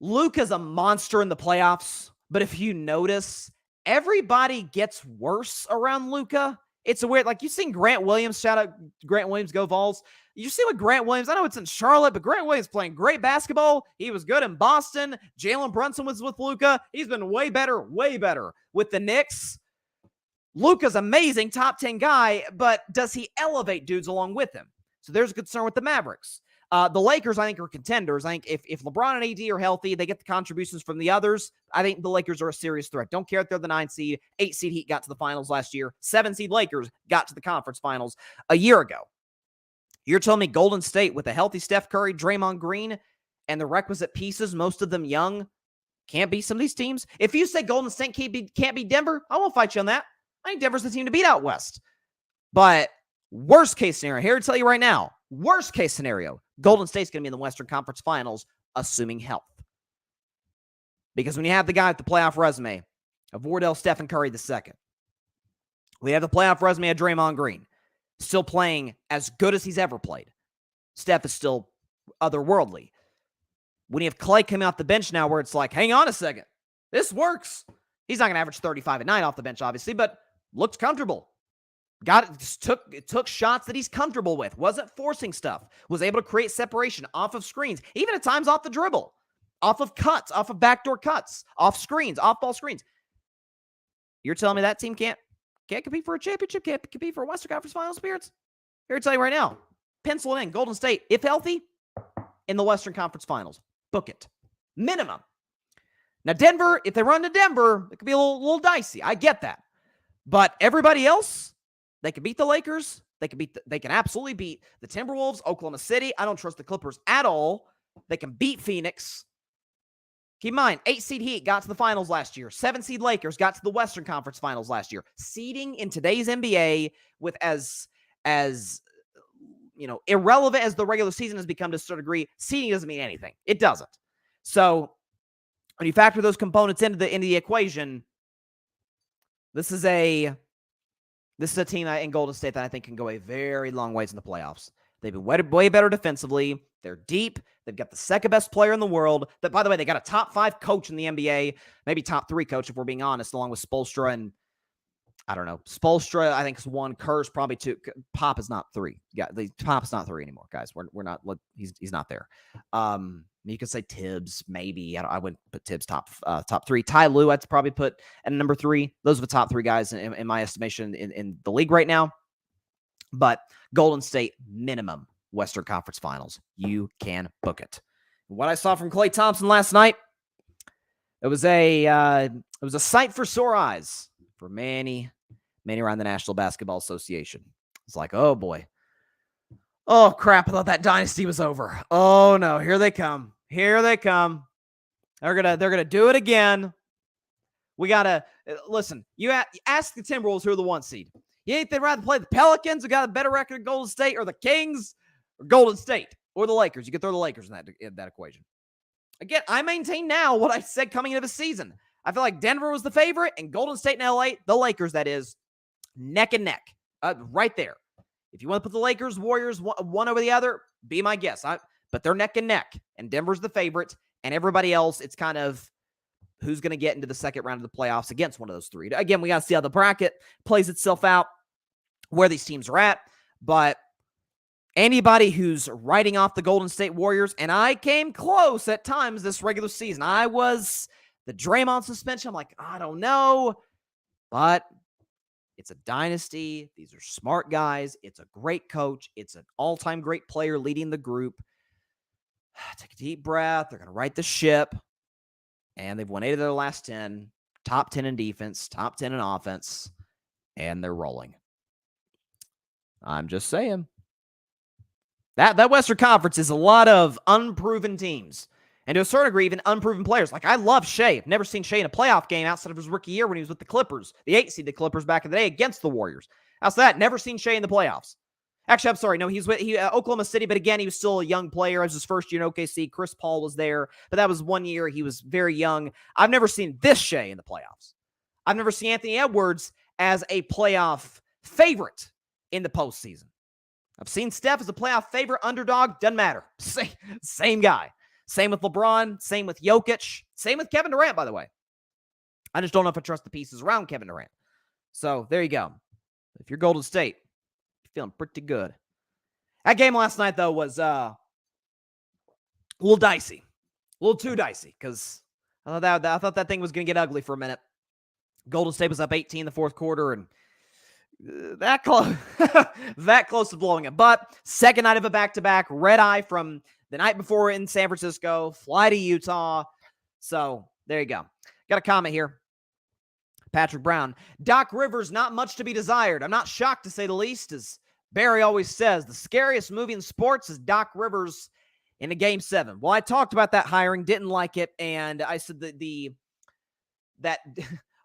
[SPEAKER 1] Luka's a monster in the playoffs, but if you notice, everybody gets worse around Luka. It's a weird, like, you've seen Grant Williams, shout out Grant Williams, go Vols. You see what Grant Williams, I know it's in Charlotte, but Grant Williams playing great basketball. He was good in Boston. Jalen Brunson was with Luka. He's been way better with the Knicks. Luka's amazing, top 10 guy, but does he elevate dudes along with him? So there's a concern with the Mavericks. The Lakers, I think, are contenders. I think if LeBron and AD are healthy, they get the contributions from the others. I think the Lakers are a serious threat. Don't care if they're the 9 seed. 8 seed Heat got to the finals last year. 7 seed Lakers got to the conference finals a year ago. You're telling me Golden State with a healthy Steph Curry, Draymond Green, and the requisite pieces, most of them young, can't beat some of these teams? If you say Golden State can't beat Denver, I won't fight you on that. I think Denver's the team to beat out West. But worst case scenario, here to tell you right now, worst case scenario, Golden State's going to be in the Western Conference Finals, assuming health. Because when you have the guy with the playoff resume of Wardell Stephen Curry II, we have the playoff resume of Draymond Green, still playing as good as he's ever played. Steph is still otherworldly. When you have Klay coming off the bench now where it's like, hang on a second, this works. He's not going to average 35 a night off the bench, obviously, but looked comfortable. Took shots that he's comfortable with. Wasn't forcing stuff. Was able to create separation off of screens. Even at times off the dribble. Off of cuts. Off of backdoor cuts. Off screens. Off ball screens. You're telling me that team can't compete for a championship? Can't compete for a Western Conference Finals appearance? Here to tell you right now. Pencil it in. Golden State, if healthy, in the Western Conference Finals. Book it. Minimum. Now, Denver, if they run to Denver, it could be a little dicey. I get that. But everybody else, they can beat the Lakers. They can absolutely beat the Timberwolves, Oklahoma City. I don't trust the Clippers at all. They can beat Phoenix. Keep in mind, 8 seed Heat got to the finals last year. 7 seed Lakers got to the Western Conference Finals last year. Seeding in today's NBA with as irrelevant as the regular season has become to a certain degree, seeding doesn't mean anything. It doesn't. So when you factor those components into the equation, this is a team in Golden State that I think can go a very long ways in the playoffs. They've been way better defensively. They're deep. They've got the second best player in the world. That, by the way, they got a top 5 coach in the NBA, maybe top 3 coach if we're being honest, along with Spoelstra and I don't know. Spoelstra, I think, is 1. Kerr's probably 2. Pop is not 3. Yeah, Pop's not 3 anymore, guys. We're not. He's not there. You could say Tibbs, maybe. I wouldn't put Tibbs top 3. Ty Lue, I'd probably put at number 3. Those are the top 3 guys in my estimation in the league right now. But Golden State, minimum Western Conference Finals. You can book it. What I saw from Klay Thompson last night, it was a sight for sore eyes for many around the National Basketball Association. It's like, oh boy. Oh crap, I thought that dynasty was over. Oh no, here they come. Here they come. They're gonna do it again. We gotta listen. You ask the Timberwolves who are the 1 seed. You think they'd rather play the Pelicans, who got a better record than Golden State, or the Kings, or Golden State, or the Lakers? You could throw the Lakers in that equation. Again, I maintain now what I said coming into the season. I feel like Denver was the favorite, and Golden State and LA, the Lakers, that is, neck and neck, right there. If you want to put the Lakers, Warriors, one over the other, be my guest. But they're neck and neck, and Denver's the favorite, and everybody else, it's kind of who's going to get into the second round of the playoffs against one of those 3. Again, we got to see how the bracket plays itself out, where these teams are at. But anybody who's writing off the Golden State Warriors, and I came close at times this regular season. I was the Draymond suspension. I'm like, I don't know. But it's a dynasty. These are smart guys. It's a great coach. It's an all-time great player leading the group. Take a deep breath. They're going to right the ship. And they've won 8 of their last 10. Top 10 in defense. Top 10 in offense. And they're rolling. I'm just saying. That Western Conference is a lot of unproven teams. And to a certain degree, even unproven players. Like, I love Shea. I've never seen Shea in a playoff game outside of his rookie year when he was with the Clippers, the 8 seed, the Clippers back in the day against the Warriors. Outside that, never seen Shea in the playoffs. Actually, I'm sorry. No, he's with Oklahoma City, but again, he was still a young player. It was his first year in OKC. Chris Paul was there, but that was 1 year. He was very young. I've never seen this Shea in the playoffs. I've never seen Anthony Edwards as a playoff favorite in the postseason. I've seen Steph as a playoff favorite, underdog, doesn't matter. Same guy. Same with LeBron, same with Jokic, same with Kevin Durant, by the way. I just don't know if I trust the pieces around Kevin Durant. So there you go. If you're Golden State, you're feeling pretty good. That game last night, though, was a little dicey. A little too dicey, because I thought that thing was going to get ugly for a minute. Golden State was up 18 in the fourth quarter, and that close, that close to blowing it. But second night of a back-to-back, red eye from the night before in San Francisco, fly to Utah. So there you go. Got a comment here. Patrick Brown. Doc Rivers, not much to be desired. I'm not shocked, to say the least. As Barry always says, the scariest movie in sports is Doc Rivers in a Game 7. Well, I talked about that hiring, didn't like it, and I said that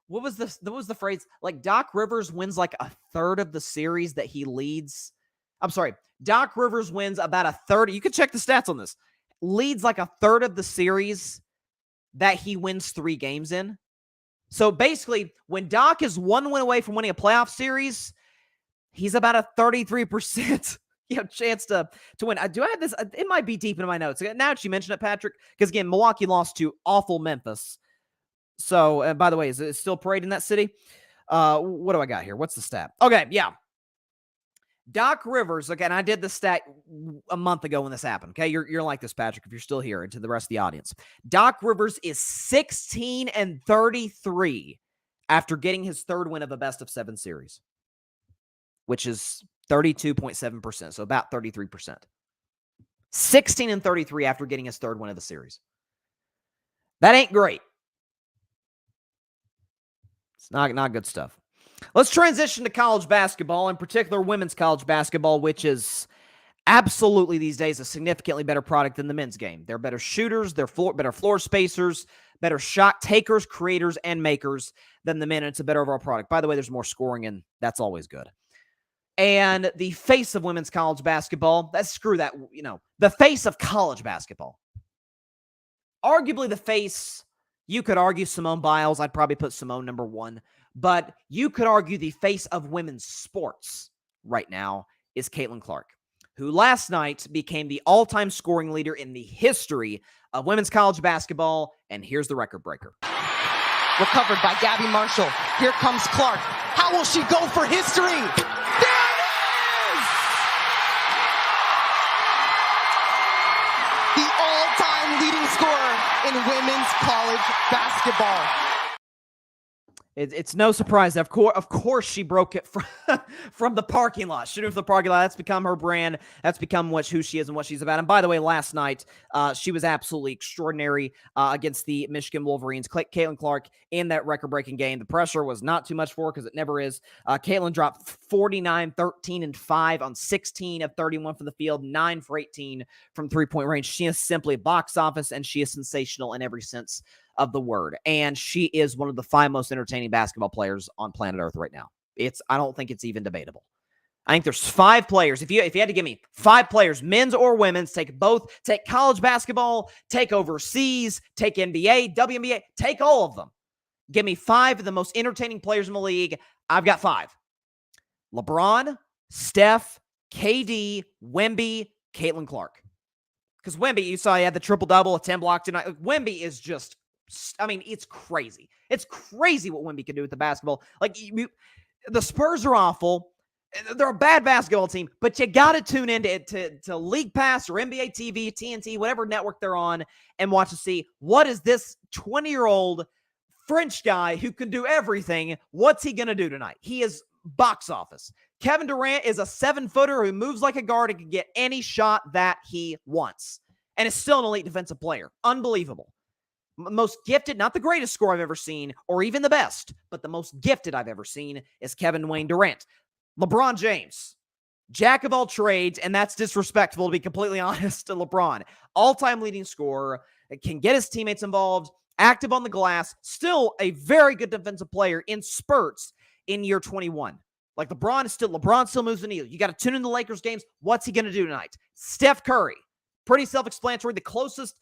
[SPEAKER 1] what was the phrase? Like, Doc Rivers wins like a third of the series that he leads. I'm sorry. Doc Rivers wins about a third. You can check the stats on this. Leads like a third of the series that he wins 3 games in. So basically, when Doc is 1 win away from winning a playoff series, he's about a 33% chance to win. Do I have this? It might be deep in my notes. Now that you mention it, Patrick, because again, Milwaukee lost to awful Memphis. So, and by the way, is it still parade in that city? What do I got here? What's the stat? Okay, yeah. Doc Rivers, okay, and I did the stat a month ago when this happened, okay? You're like this, Patrick, if you're still here, and to the rest of the audience. Doc Rivers is 16-33 after getting his third win of a best-of-7 series, which is 32.7%, so about 33%. 16-33 after getting his third win of the series. That ain't great. It's not good stuff. Let's transition to college basketball, in particular women's college basketball, which is absolutely these days a significantly better product than the men's game. They're better shooters, they're better floor spacers, better shot takers, creators, and makers than the men, and it's a better overall product. By the way, there's more scoring, and that's always good. And the face of women's college basketball, the face of college basketball. Arguably the face, you could argue Simone Biles. I'd probably put Simone number 1. But you could argue the face of women's sports right now is Caitlin Clark, who last night became the all-time scoring leader in the history of women's college basketball. And here's the record breaker.
[SPEAKER 3] Recovered by Gabby Marshall. Here comes Clark. How will she go for history? There it is! The all-time leading scorer in women's college basketball.
[SPEAKER 1] It's no surprise. Of course, she broke it from the parking lot. Shooting from the parking lot. That's become her brand. That's become who she is and what she's about. And by the way, last night, she was absolutely extraordinary against the Michigan Wolverines. Caitlin Clark in that record-breaking game. The pressure was not too much for her because it never is. Caitlin dropped 49, 13, and 5 on 16 of 31 from the field, 9 for 18 from three-point range. She is simply a box office, and she is sensational in every sense of the word. And she is one of the 5 most entertaining basketball players on planet Earth right now. I don't think it's even debatable. I think there's 5 players. If you had to give me 5 players, men's or women's, take college basketball, take overseas, take NBA, WNBA, take all of them. Give me 5 of the most entertaining players in the league. I've got 5. LeBron, Steph, KD, Wemby, Caitlin Clark. Because Wemby, you saw he had the triple-double, a 10 block tonight. Wemby is just, it's crazy. It's crazy what Wemby can do with the basketball. The Spurs are awful. They're a bad basketball team, but you got to tune in to League Pass or NBA TV, TNT, whatever network they're on, and watch to see what is this 20-year-old French guy who can do everything. What's he going to do tonight? He is box office. Kevin Durant is a 7-footer who moves like a guard and can get any shot that he wants, and is still an elite defensive player. Unbelievable. Most gifted, not the greatest scorer I've ever seen, or even the best, but the most gifted I've ever seen is Kevin Wayne Durant. LeBron James, jack of all trades, and that's disrespectful to be completely honest to LeBron. All-time leading scorer, can get his teammates involved, active on the glass, still a very good defensive player in spurts in year 21. Like LeBron still moves the needle. You got to tune in the Lakers games. What's he going to do tonight? Steph Curry, pretty self-explanatory. The closest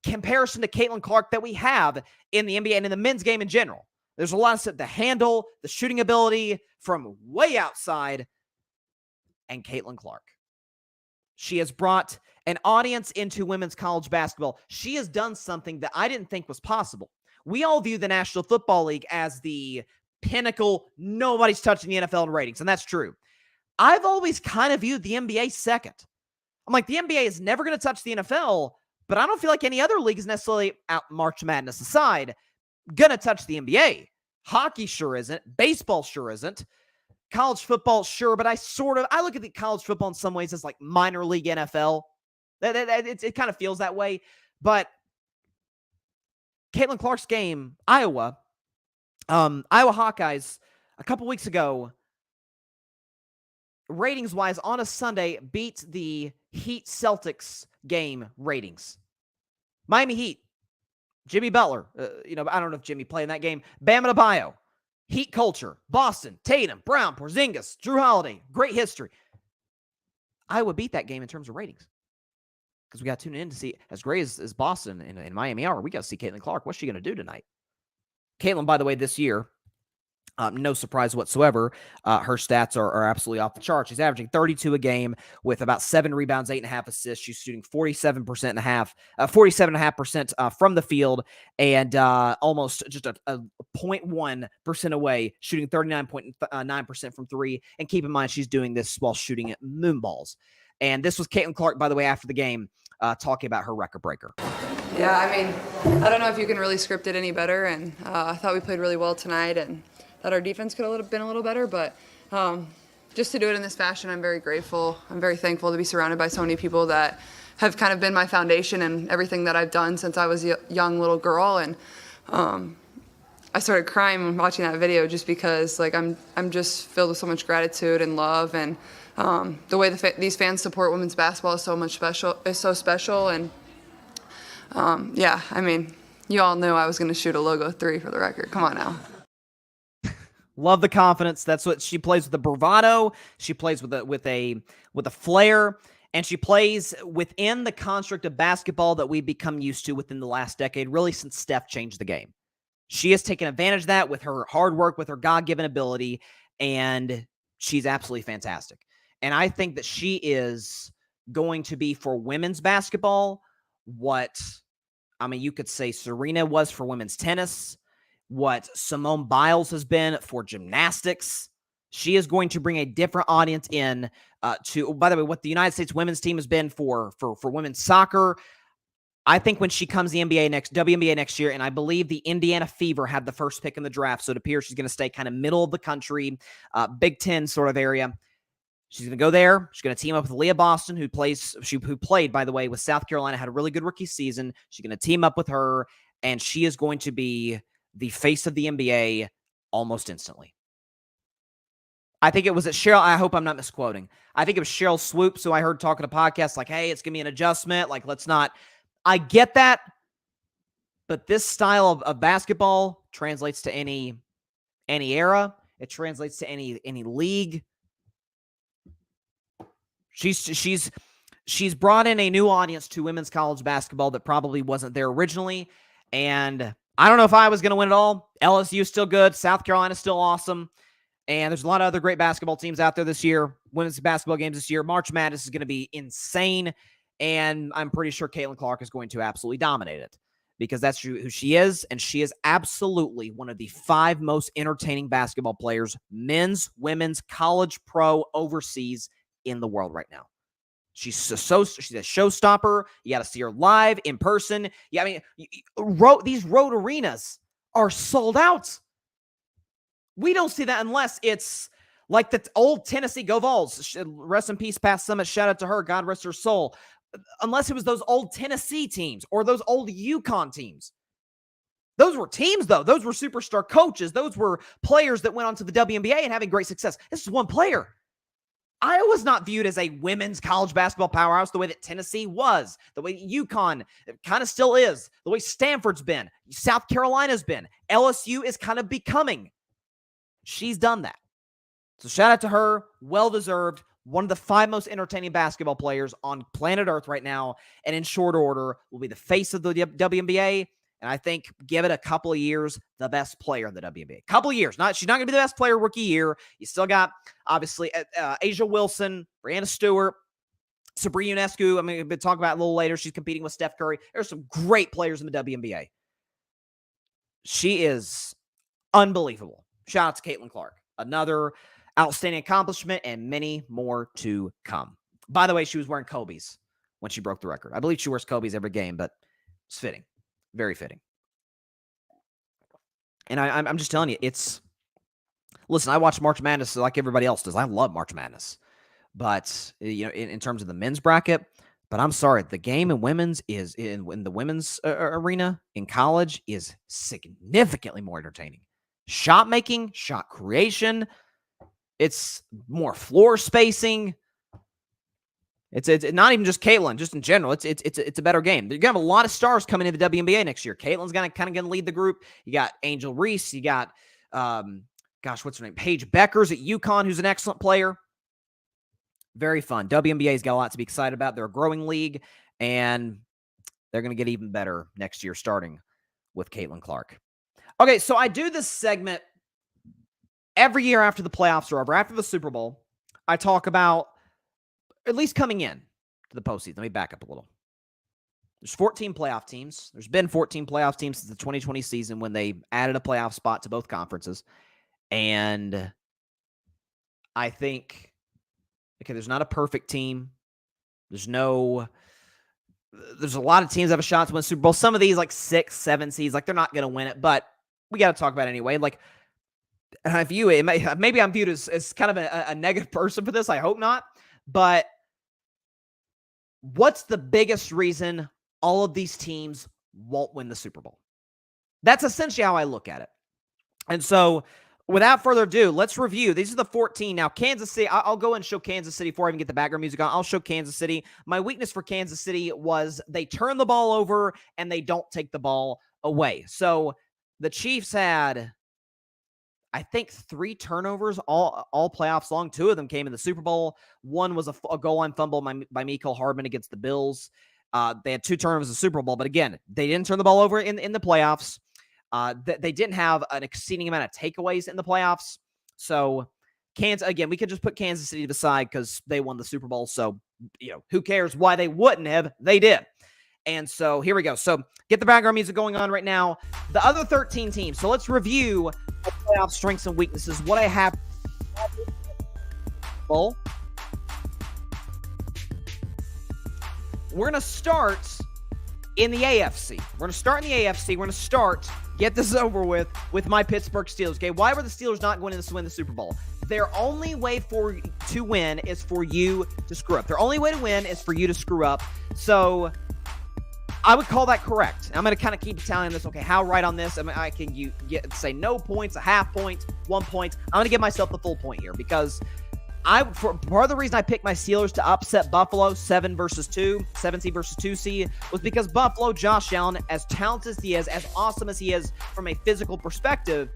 [SPEAKER 1] comparison to Caitlin Clark that we have in the NBA and in the men's game in general. There's a lot of stuff, the handle, the shooting ability from way outside, and Caitlin Clark. She has brought an audience into women's college basketball. She has done something that I didn't think was possible. We all view the National Football League as the pinnacle. Nobody's touching the NFL in ratings, and that's true. I've always kind of viewed the NBA second. I'm like, the NBA is never going to touch the NFL, but I don't feel like any other league is necessarily, out March Madness aside, going to touch the NBA. Hockey sure isn't. Baseball sure isn't. College football, sure, but I look at the college football in some ways as like minor league NFL. It kind of feels that way. But Caitlin Clark's game, Iowa Hawkeyes, a couple weeks ago, ratings-wise, on a Sunday, beat the Heat Celtics game ratings. Miami Heat, Jimmy Butler. I don't know if Jimmy played in that game. Bam Adebayo, Heat culture. Boston, Tatum, Brown, Porzingis, Drew Holiday. Great history. Iowa beat that game in terms of ratings. Because we got to tune in to see, as great as Boston and Miami are, we got to see Caitlin Clark. What's she going to do tonight? Caitlin, by the way, this year, no surprise whatsoever, her stats are absolutely off the chart. She's averaging 32 a game with about 7 rebounds, 8.5 assists. She's shooting 47.5% from the field, and almost just a 0.1% away, shooting 39.9% from three. And keep in mind, she's doing this while shooting at moonballs. And this was Caitlin Clark, by the way, after the game, talking about her record breaker.
[SPEAKER 4] Yeah, I mean, I don't know if you can really script it any better, and I thought we played really well tonight, and that our defense could have been a little better, but just to do it in this fashion, I'm very grateful. I'm very thankful to be surrounded by so many people that have kind of been my foundation and everything that I've done since I was a young little girl, and I started crying when watching that video just because I'm just filled with so much gratitude and love, and the way these fans support women's basketball is so special, and yeah, I mean, you all knew I was going to shoot a logo 3 for the record. Come on now.
[SPEAKER 1] Love the confidence. That's what she plays, with the bravado. She plays with a flair, and she plays within the construct of basketball that we've become used to within the last decade, really since Steph changed the game. She has taken advantage of that with her hard work, with her God-given ability, and she's absolutely fantastic. And I think that she is going to be, for women's basketball, what, you could say Serena was for women's tennis, what Simone Biles has been for gymnastics. She is going to bring a different audience in to, by the way, what the United States women's team has been for women's soccer. I think when she comes the WNBA next year, and I believe the Indiana Fever had the first pick in the draft, so it appears she's going to stay kind of middle of the country, Big Ten sort of area. She's going to go there. She's going to team up with Leah Boston, who played, by the way, with South Carolina, had a really good rookie season. She's going to team up with her, and she is going to be the face of the NBA almost instantly. I think it was at Cheryl. I hope I'm not misquoting. I think it was Cheryl Swoops, who I heard talking to podcasts like, hey, it's going to be an adjustment. Like, let's not. I get that. But this style of basketball translates to any era. It translates to any league. She's brought in a new audience to women's college basketball that probably wasn't there originally. And I don't know if I was going to win it all. LSU is still good. South Carolina is still awesome. And there's a lot of other great basketball teams out there this year. Women's basketball games this year. March Madness is going to be insane. And I'm pretty sure Caitlin Clark is going to absolutely dominate it, because that's who she is. And she is absolutely one of the 5 most entertaining basketball players, men's, women's, college, pro, overseas, in the world right now. She's a showstopper. You got to see her live, in person. Yeah, I mean, these road arenas are sold out. We don't see that unless it's like the old Tennessee Go Vols. Rest in peace, Pat Summit. Shout out to her. God rest her soul. Unless it was those old Tennessee teams or those old UConn teams. Those were teams, though. Those were superstar coaches. Those were players that went on to the WNBA and having great success. This is one player. Iowa's not viewed as a women's college basketball powerhouse the way that Tennessee was, the way UConn kind of still is, the way Stanford's been, South Carolina's been, LSU is kind of becoming. She's done that. So shout out to her. Well-deserved. One of the 5 most entertaining basketball players on planet Earth right now, and in short order will be the face of the WNBA. And I think, give it a couple of years, the best player in the WNBA. Couple of years. She's not going to be the best player rookie year. You still got, obviously, Asia Wilson, Brianna Stewart, Sabrina Ionescu. I mean, we'll talk about it a little later. She's competing with Steph Curry. There's some great players in the WNBA. She is unbelievable. Shout out to Caitlin Clark. Another outstanding accomplishment and many more to come. By the way, she was wearing Kobe's when she broke the record. I believe she wears Kobe's every game, but it's fitting. Very fitting. And I'm just telling you, listen, I watch March Madness like everybody else does. I love March Madness. But, in terms of the men's bracket, but I'm sorry, the game in women's is, in the women's arena in college, is significantly more entertaining. Shot making, shot creation, it's more floor spacing. It's not even just Caitlin, just in general. It's a better game. You're gonna have a lot of stars coming into the WNBA next year. Caitlin's gonna lead the group. You got Angel Reese. You got what's her name? Paige Beckers at UConn, who's an excellent player. Very fun. WNBA's got a lot to be excited about. They're a growing league, and they're gonna get even better next year, starting with Caitlin Clark. Okay, so I do this segment every year after the playoffs are over, after the Super Bowl. I talk about, at least coming in to the postseason. Let me back up a little. There's 14 playoff teams. There's been 14 playoff teams since the 2020 season when they added a playoff spot to both conferences. And I think, there's not a perfect team. There's a lot of teams that have a shot to win the Super Bowl. Some of these, like 6, 7 seeds, they're not going to win it, but we got to talk about it anyway. And I view it, maybe I'm viewed as kind of a negative person for this. I hope not. But what's the biggest reason all of these teams won't win the Super Bowl? That's essentially how I look at it. And so, without further ado, let's review. These are the 14. Now, Kansas City, I'll go and show Kansas City before I even get the background music on. I'll show Kansas City. My weakness for Kansas City was they turn the ball over and they don't take the ball away. So, the Chiefs had, I think, 3 turnovers all playoffs long. 2 of them came in the Super Bowl. One was a goal line fumble by Mecole Hardman against the Bills. They had 2 turnovers in the Super Bowl, but again, they didn't turn the ball over in the playoffs. They didn't have an exceeding amount of takeaways in the playoffs. So, again, we could just put Kansas City to the side because they won the Super Bowl. So, who cares why they wouldn't have? They did. And so, here we go. So, get the background music going on right now. The other 13 teams. So, let's review the playoff strengths and weaknesses. What I have. Well, we're going to start in the AFC. We're going to start in the AFC. We're going to start, get this over with my Pittsburgh Steelers. Okay, why were the Steelers not going to win the Super Bowl? Their only way to win is for you to screw up. Their only way to win is for you to screw up. So, I would call that correct. I'm going to kind of keep telling this. Okay, how right on this? I can say no points, a half point, 1 point. I'm going to give myself the full point here because for part of the reason I picked my Steelers to upset Buffalo 17 versus 2 seed was because Buffalo, Josh Allen, as talented as he is, as awesome as he is from a physical perspective,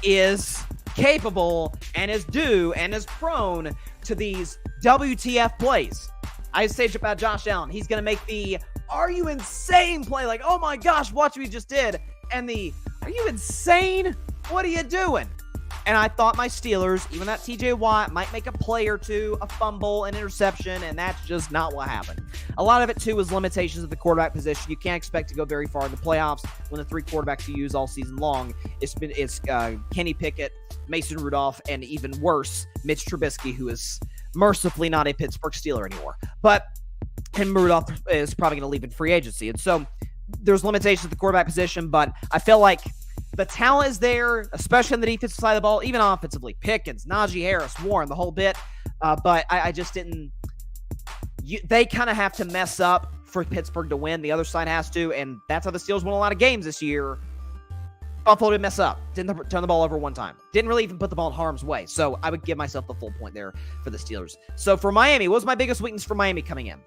[SPEAKER 1] is capable and is due and is prone to these WTF plays. I say about Josh Allen, he's going to make the "Are you insane?" play, like, oh my gosh, watch what he just did, and the "Are you insane? What are you doing?" And I thought my Steelers, even that TJ Watt, might make a play or two, a fumble, an interception, and that's just not what happened. A lot of it, too, was limitations of the quarterback position. You can't expect to go very far in the playoffs when the 3 quarterbacks you use all season long is Kenny Pickett, Mason Rudolph, and even worse, Mitch Trubisky, who is mercifully not a Pittsburgh Steeler anymore. But him, Rudolph, is probably going to leave in free agency. And so there's limitations at the quarterback position, but I feel like the talent is there, especially on the defensive side of the ball, even offensively. Pickens, Najee Harris, Warren, the whole bit. But I just didn't. They kind of have to mess up for Pittsburgh to win. The other side has to, and that's how the Steelers won a lot of games this year. Buffalo didn't mess up. Didn't turn the ball over one time. Didn't really even put the ball in harm's way. So I would give myself the full point there for the Steelers. So for Miami, what was my biggest weakness for Miami coming in?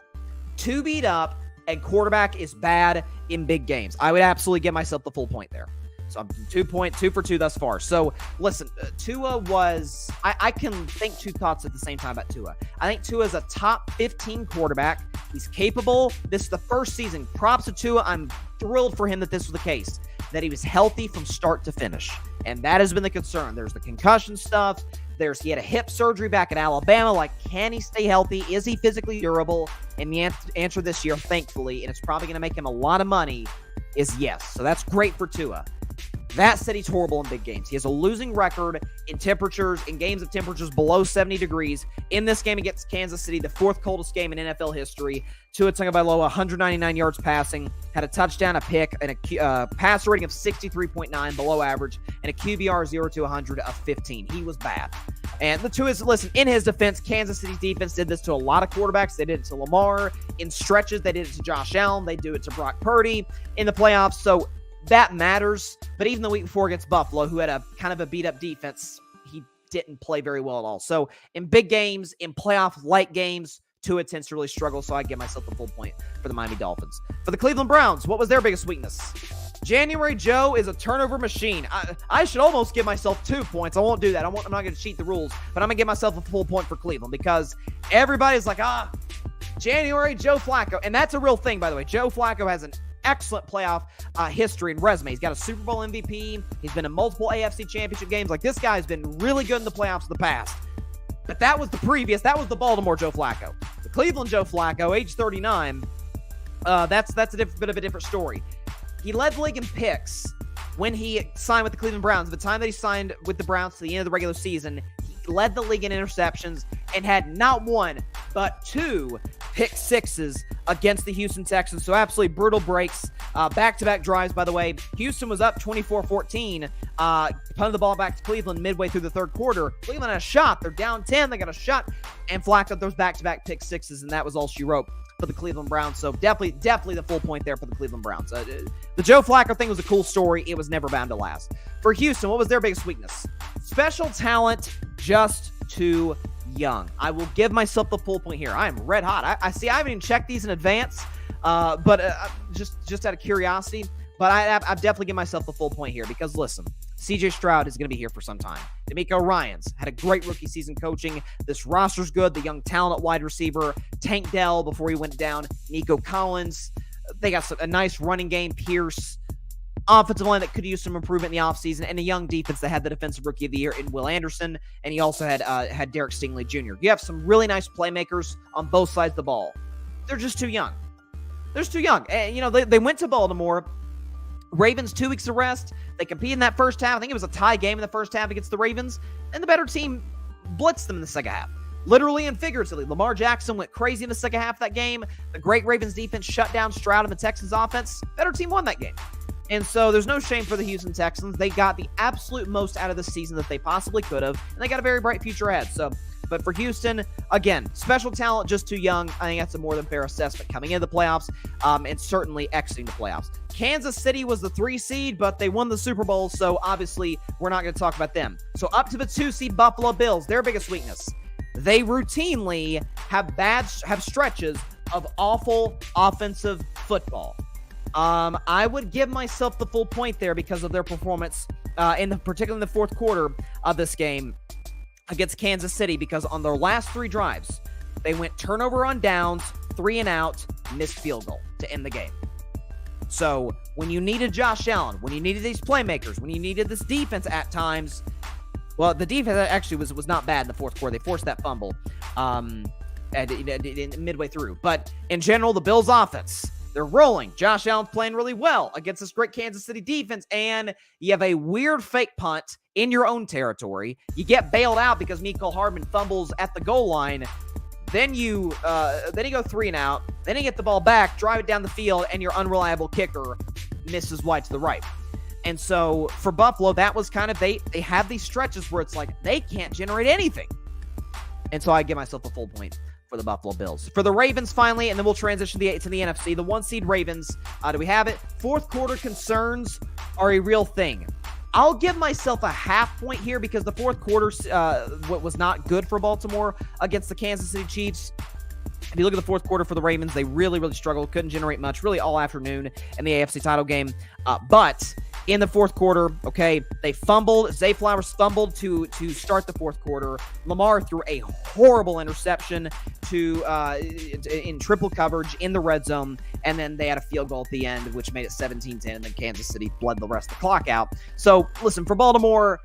[SPEAKER 1] Too beat up, and quarterback is bad in big games. I would absolutely give myself the full point there. So I'm 2 for 2 thus far. So listen, Tua was, I can think two thoughts at the same time about Tua. I think Tua is a top 15 quarterback. He's capable. This is the first season. Props to Tua. I'm thrilled for him that this was the case, that he was healthy from start to finish. And that has been the concern. There's the concussion stuff. He had a hip surgery back in Alabama. Like, can he stay healthy? Is he physically durable? And the answer this year, thankfully, and it's probably going to make him a lot of money, is yes. So that's great for Tua. That said, he's horrible in big games. He has a losing record in games of temperatures below 70 degrees. In this game against Kansas City, the fourth coldest game in NFL history, Tua Tagovailoa, 199 yards passing, had a touchdown, a pick, and a passer rating of 63.9, below average, and a QBR 0 to 100 of 15. He was bad. And the two is, listen, in his defense, Kansas City's defense did this to a lot of quarterbacks. They did it to Lamar. In stretches, they did it to Josh Allen. They do it to Brock Purdy in the playoffs. So that matters. But even the week before against Buffalo, who had a kind of a beat-up defense, he didn't play very well at all. So in big games, in playoff-like games, Tua tends to really struggle, so I give myself the full point for the Miami Dolphins. For the Cleveland Browns, what was their biggest weakness? January Joe is a turnover machine. I should almost give myself 2 points. I won't do that. I'm not going to cheat the rules, but I'm going to give myself a full point for Cleveland because everybody's like, January Joe Flacco. And that's a real thing, by the way. Joe Flacco has an excellent playoff history and resume. He's got a Super Bowl MVP. He's been in multiple AFC championship games. Like, this guy's been really good in the playoffs in the past. But that was the Baltimore Joe Flacco. The Cleveland Joe Flacco, age 39, that's a bit of a different story. He led the league in picks when he signed with the Cleveland Browns. At the time that he signed with the Browns to the end of the regular season, he led the league in interceptions and had not one, but 2 pick sixes against the Houston Texans. So absolutely brutal breaks. Back-to-back drives, by the way. Houston was up 24-14, punted the ball back to Cleveland midway through the third quarter. Cleveland had a shot. They're down 10. They got a shot. And Flacco throws back-to-back pick sixes, and that was all she wrote for the Cleveland Browns. So definitely the full point there for the Cleveland Browns. The Joe Flacco thing was a cool story. It was never bound to last. For Houston, what was their biggest weakness? Special talent, just too young. I will give myself the full point here. I am red hot. I see. I haven't even checked these in advance, but just out of curiosity. But I've definitely given myself the full point here because listen, CJ Stroud is going to be here for some time. D'Amico Ryans had a great rookie season coaching. This roster's good. The young talent at wide receiver, Tank Dell before he went down, Nico Collins. They got a nice running game. Pierce. Offensive line that could use some improvement in the offseason, and a young defense that had the defensive rookie of the year in Will Anderson, and he also had Derek Stingley Jr. You have some really nice playmakers on both sides of the ball. They're just too young. They're just too young. And, they went to Baltimore. Ravens 2 weeks of rest. They competed in that first half. I think it was a tie game in the first half against the Ravens, and the better team blitzed them in the second half. Literally and figuratively. Lamar Jackson went crazy in the second half of that game. The great Ravens defense shut down Stroud and the Texans offense. Better team won that game. And so there's no shame for the Houston Texans. They got the absolute most out of the season that they possibly could have, and they got a very bright future ahead. But for Houston, again, special talent, just too young. I think that's a more than fair assessment coming into the playoffs and certainly exiting the playoffs. Kansas City was the 3 seed, but they won the Super Bowl, so obviously we're not going to talk about them. So up to the 2 seed Buffalo Bills, their biggest weakness. They routinely have stretches of awful offensive football. I would give myself the full point there because of their performance, particularly in the fourth quarter of this game against Kansas City, because on their last 3 drives, they went turnover on downs, 3 and out, missed field goal to end the game. So when you needed Josh Allen, when you needed these playmakers, when you needed this defense at times, well, the defense actually was not bad in the fourth quarter. They forced that fumble midway through. But in general, the Bills' offense, they're rolling. Josh Allen's playing really well against this great Kansas City defense, and you have a weird fake punt in your own territory. You get bailed out because Mecole Hardman fumbles at the goal line. Then you go 3 and out. Then you get the ball back, drive it down the field, and your unreliable kicker misses wide to the right. And so for Buffalo, that was kind of, they have these stretches where it's like they can't generate anything. And so I give myself a full point for the Buffalo Bills. For the Ravens, finally, and then we'll transition to the NFC, the 1 seed Ravens. Do we have it? Fourth quarter concerns are a real thing. I'll give myself a half point here because the fourth quarter was not good for Baltimore against the Kansas City Chiefs. If you look at the fourth quarter for the Ravens, they really, really struggled. Couldn't generate much really all afternoon in the AFC title game. But in the fourth quarter, okay, they fumbled. Zay Flowers fumbled to start the fourth quarter. Lamar threw a horrible interception in triple coverage in the red zone. And then they had a field goal at the end, which made it 17-10. And then Kansas City bled the rest of the clock out. So, listen, for Baltimore,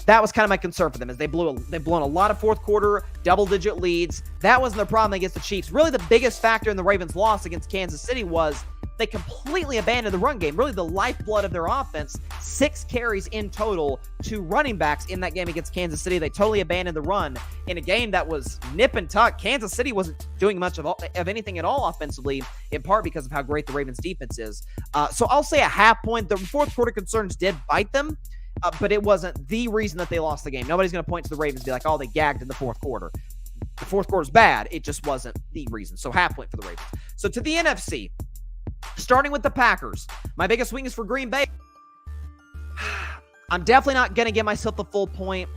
[SPEAKER 1] that was kind of my concern for them, is they've blown a lot of fourth quarter double-digit leads. That wasn't their problem against the Chiefs. Really, the biggest factor in the Ravens' loss against Kansas City was they completely abandoned the run game. Really, the lifeblood of their offense, 6 carries in total to running backs in that game against Kansas City. They totally abandoned the run in a game that was nip and tuck. Kansas City wasn't doing much of anything at all offensively, in part because of how great the Ravens' defense is. So I'll say a half point. The fourth quarter concerns did bite them. But it wasn't the reason that they lost the game. Nobody's going to point to the Ravens and be like, oh, they gagged in the fourth quarter. The fourth quarter's bad. It just wasn't the reason. So half point for the Ravens. So to the NFC, starting with the Packers, my biggest weakness for Green Bay, I'm definitely not going to give myself the full point.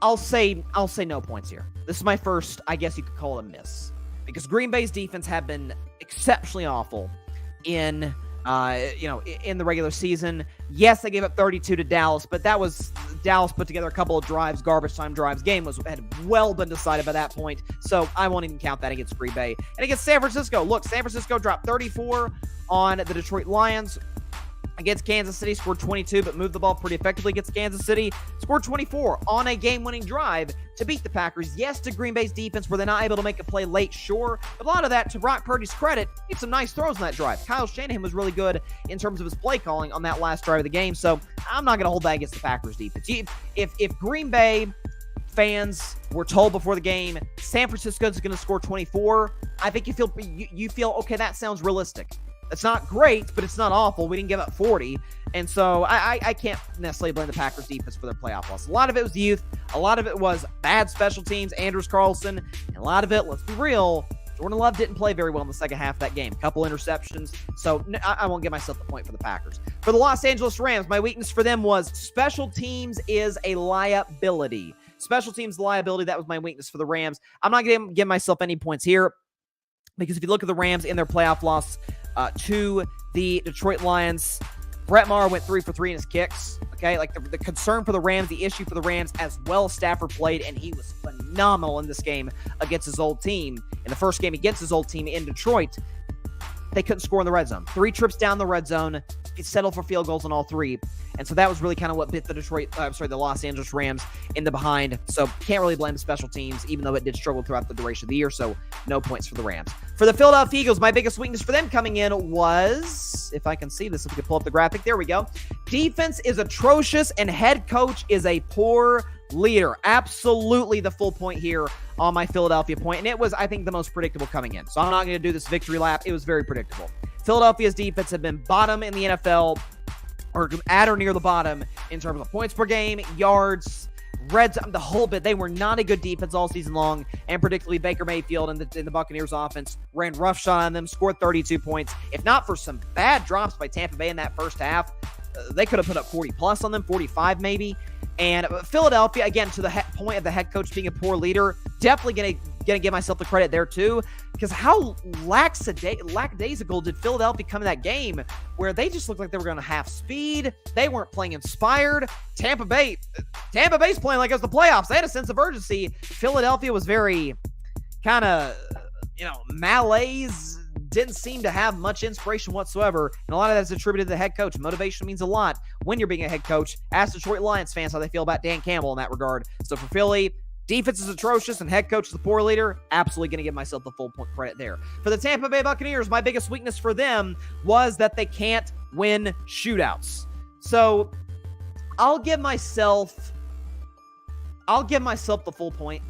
[SPEAKER 1] I'll say no points here. This is my first, I guess you could call it a miss. Because Green Bay's defense had been exceptionally awful in the regular season. Yes, they gave up 32 to Dallas, but that was Dallas put together a couple of drives, garbage time drives. Game had well been decided by that point, so I won't even count that against Green Bay. And against San Francisco, look, San Francisco dropped 34 on the Detroit Lions. Against Kansas City, scored 22, but moved the ball pretty effectively against Kansas City. Scored 24 on a game-winning drive to beat the Packers. Yes, to Green Bay's defense, where they're not able to make a play late, sure. But a lot of that, to Brock Purdy's credit, he had some nice throws in that drive. Kyle Shanahan was really good in terms of his play calling on that last drive of the game, so I'm not going to hold that against the Packers defense. If Green Bay fans were told before the game, San Francisco is going to score 24, I think you feel, okay, that sounds realistic. It's not great, but it's not awful. We didn't give up 40. And so I can't necessarily blame the Packers defense for their playoff loss. A lot of it was youth. A lot of it was bad special teams, Andrews Carlson. And a lot of it, let's be real, Jordan Love didn't play very well in the second half of that game. A couple interceptions. So I won't give myself the point for the Packers. For the Los Angeles Rams, my weakness for them was special teams is a liability. Special teams liability, that was my weakness for the Rams. I'm not going to give myself any points here because if you look at the Rams in their playoff loss to the Detroit Lions, Brett Maher went 3 for 3 in his kicks. Okay, like the concern for the Rams, the issue for the Rams, as well, Stafford played, and he was phenomenal in this game against his old team. In the first game against his old team in Detroit, they couldn't score in the red zone. 3 trips down the red zone, he settled for field goals on all 3. And so that was really kind of what bit the Los Angeles Rams in the behind. So can't really blame the special teams, even though it did struggle throughout the duration of the year. So no points for the Rams. For the Philadelphia Eagles, my biggest weakness for them coming in was, if I can see this, if we can pull up the graphic, there we go. Defense is atrocious and head coach is a poor leader. Absolutely the full point here on my Philadelphia point. And it was, I think, the most predictable coming in. So I'm not going to do this victory lap. It was very predictable. Philadelphia's defense had been bottom in the NFL, or at or near the bottom in terms of points per game, yards, red zone, the whole bit. They were not a good defense all season long, and predictably Baker Mayfield and the Buccaneers offense ran roughshod on them, scored 32 points. If not for some bad drops by Tampa Bay in that first half, they could have put up 40 plus on them, 45 maybe. And Philadelphia, again, to the point of the head coach being a poor leader, definitely going to give myself the credit there too, because how lackadaisical did Philadelphia come in that game where they just looked like they were going to half speed. They weren't playing inspired. Tampa Bay's playing like it was the playoffs. They had a sense of urgency. Philadelphia was very kind of, malaise, didn't seem to have much inspiration whatsoever, and a lot of that's attributed to the head coach. Motivation means a lot when you're being a head coach. Ask Detroit Lions fans how they feel about Dan Campbell in that regard. So for Philly, defense is atrocious and head coach is the poor leader. Absolutely going to give myself the full point credit there. For the Tampa Bay Buccaneers, my biggest weakness for them was that they can't win shootouts. So I'll give myself the full point,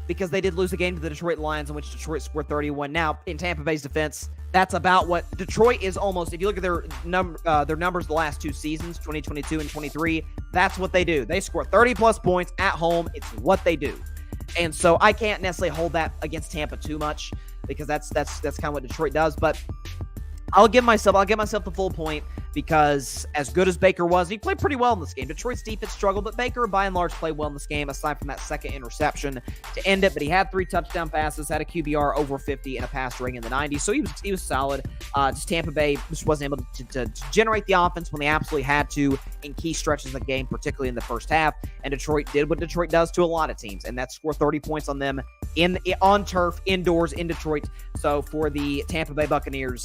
[SPEAKER 1] because they did lose a game to the Detroit Lions in which Detroit scored 31. Now, in Tampa Bay's defense, that's about what Detroit is almost. If you look at their numbers the last 2 seasons, 2022 and 23, that's what they do. They score 30-plus points at home. It's what they do. And so I can't necessarily hold that against Tampa too much, because that's kind of what Detroit does. But I'll give myself the full point because as good as Baker was, he played pretty well in this game. Detroit's defense struggled, but Baker, by and large, played well in this game, aside from that second interception to end it. But he had 3 touchdown passes, had a QBR over 50, and a pass rating in the 90s, so he was solid. Just Tampa Bay just wasn't able to generate the offense when they absolutely had to in key stretches of the game, particularly in the first half. And Detroit did what Detroit does to a lot of teams, and that's score 30 points on them on turf, indoors, in Detroit. So for the Tampa Bay Buccaneers,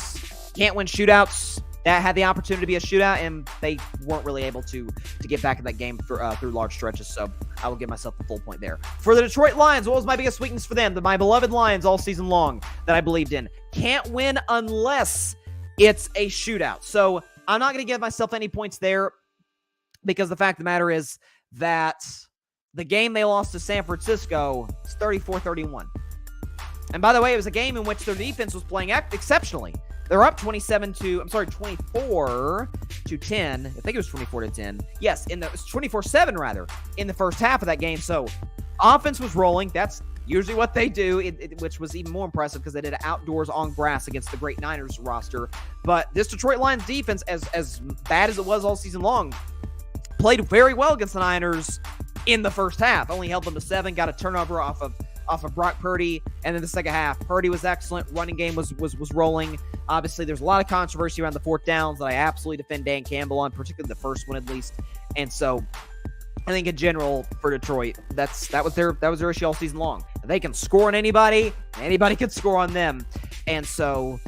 [SPEAKER 1] can't win shootouts. That had the opportunity to be a shootout, and they weren't really able to get back in that game through large stretches. So I will give myself the full point there. For the Detroit Lions, what was my biggest weakness for them? My beloved Lions all season long that I believed in. Can't win unless it's a shootout. So I'm not going to give myself any points there, because the fact of the matter is that the game they lost to San Francisco is 34-31. And by the way, it was a game in which their defense was playing exceptionally. They're up 24 to 10. I think it was 24 to 10. Yes, it was 24-7 rather in the first half of that game. So offense was rolling. That's usually what they do, which was even more impressive because they did it outdoors on grass against the great Niners roster. But this Detroit Lions defense, as bad as it was all season long, played very well against the Niners in the first half. Only held them to 7, got a turnover off of Brock Purdy, and then the second half, Purdy was excellent. Running game was rolling. Obviously, there's a lot of controversy around the 4th downs that I absolutely defend Dan Campbell on, particularly the first one at least. And so, I think in general for Detroit, that was their issue all season long. They can score on anybody can score on them, and so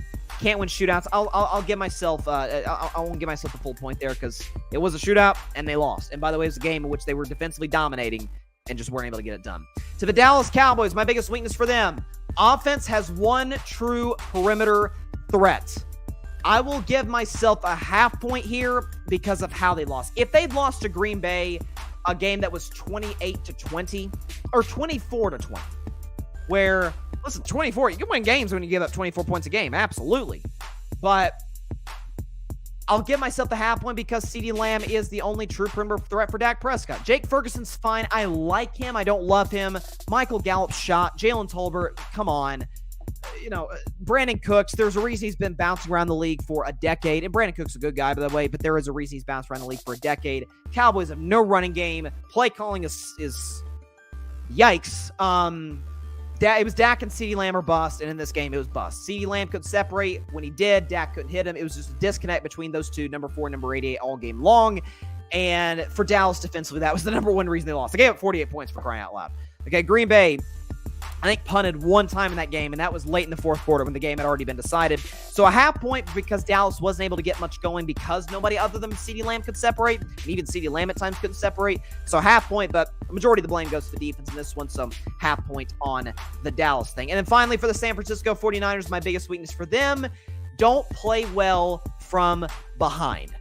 [SPEAKER 1] can't win shootouts. I'll give myself I won't give myself the full point there because it was a shootout and they lost. And by the way, it was a game in which they were defensively dominating and just weren't able to get it done. To the Dallas Cowboys, my biggest weakness for them, offense has one true perimeter threat. I will give myself a half point here because of how they lost. If they'd lost to Green Bay, a game that was 28-20 or 24-20, where, listen, 24, you can win games when you give up 24 points a game, absolutely. But I'll give myself the half point because CeeDee Lamb is the only true perimeter threat for Dak Prescott. Jake Ferguson's fine. I like him. I don't love him. Michael Gallup's shot. Jalen Tolbert, come on. Brandon Cooks, there's a reason he's been bouncing around the league for a decade. And Brandon Cooks is a good guy, by the way, but there is a reason he's bounced around the league for a decade. Cowboys have no running game. Play calling is yikes. It was Dak and CeeDee Lamb or bust, and in this game, it was bust. CeeDee Lamb couldn't separate. When he did, Dak couldn't hit him. It was just a disconnect between those two, number 4 and number 88, all game long. And for Dallas defensively, that was the number one reason they lost. They gave up 48 points for crying out loud. Okay, Green Bay, I think, punted one time in that game, and that was late in the fourth quarter when the game had already been decided. So a half point because Dallas wasn't able to get much going because nobody other than CeeDee Lamb could separate, and even CeeDee Lamb at times couldn't separate. So a half point, but the majority of the blame goes to the defense in this one, so half point on the Dallas thing. And then finally for the San Francisco 49ers, my biggest weakness for them, don't play well from behind.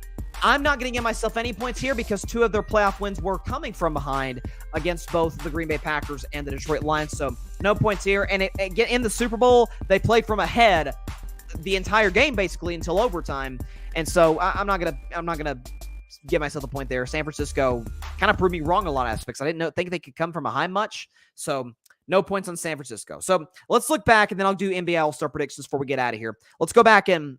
[SPEAKER 1] I'm not going to give myself any points here because 2 of their playoff wins were coming from behind against both the Green Bay Packers and the Detroit Lions. So no points here. And in the Super Bowl, they played from ahead the entire game basically until overtime. And so I'm not gonna give myself a point there. San Francisco kind of proved me wrong in a lot of aspects. I didn't think they could come from behind much. So no points on San Francisco. So let's look back, and then I'll do NBA All-Star predictions before we get out of here. Let's go back and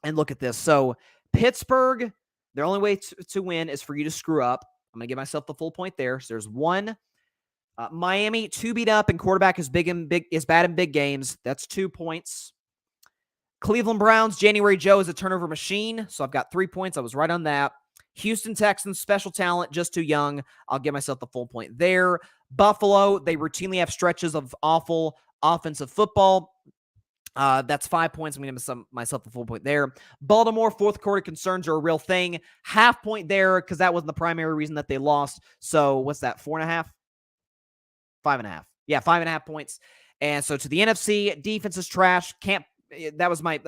[SPEAKER 1] look at this. So Pittsburgh, their only way to win is for you to screw up. I'm going to give myself the full point there. So there's 1. Miami, 2 beat up, and quarterback is bad in big games. That's 2 points. Cleveland Browns, January Joe is a turnover machine. So I've got 3 points. I was right on that. Houston Texans, special talent, just too young. I'll give myself the full point there. Buffalo, they routinely have stretches of awful offensive football. That's 5 points. I'm going to give myself the full point there. Baltimore, fourth quarter concerns are a real thing. Half point there because that wasn't the primary reason that they lost. So what's that, 4.5? 5.5. Yeah, 5.5 points. And so to the NFC, defense is trash. That was my,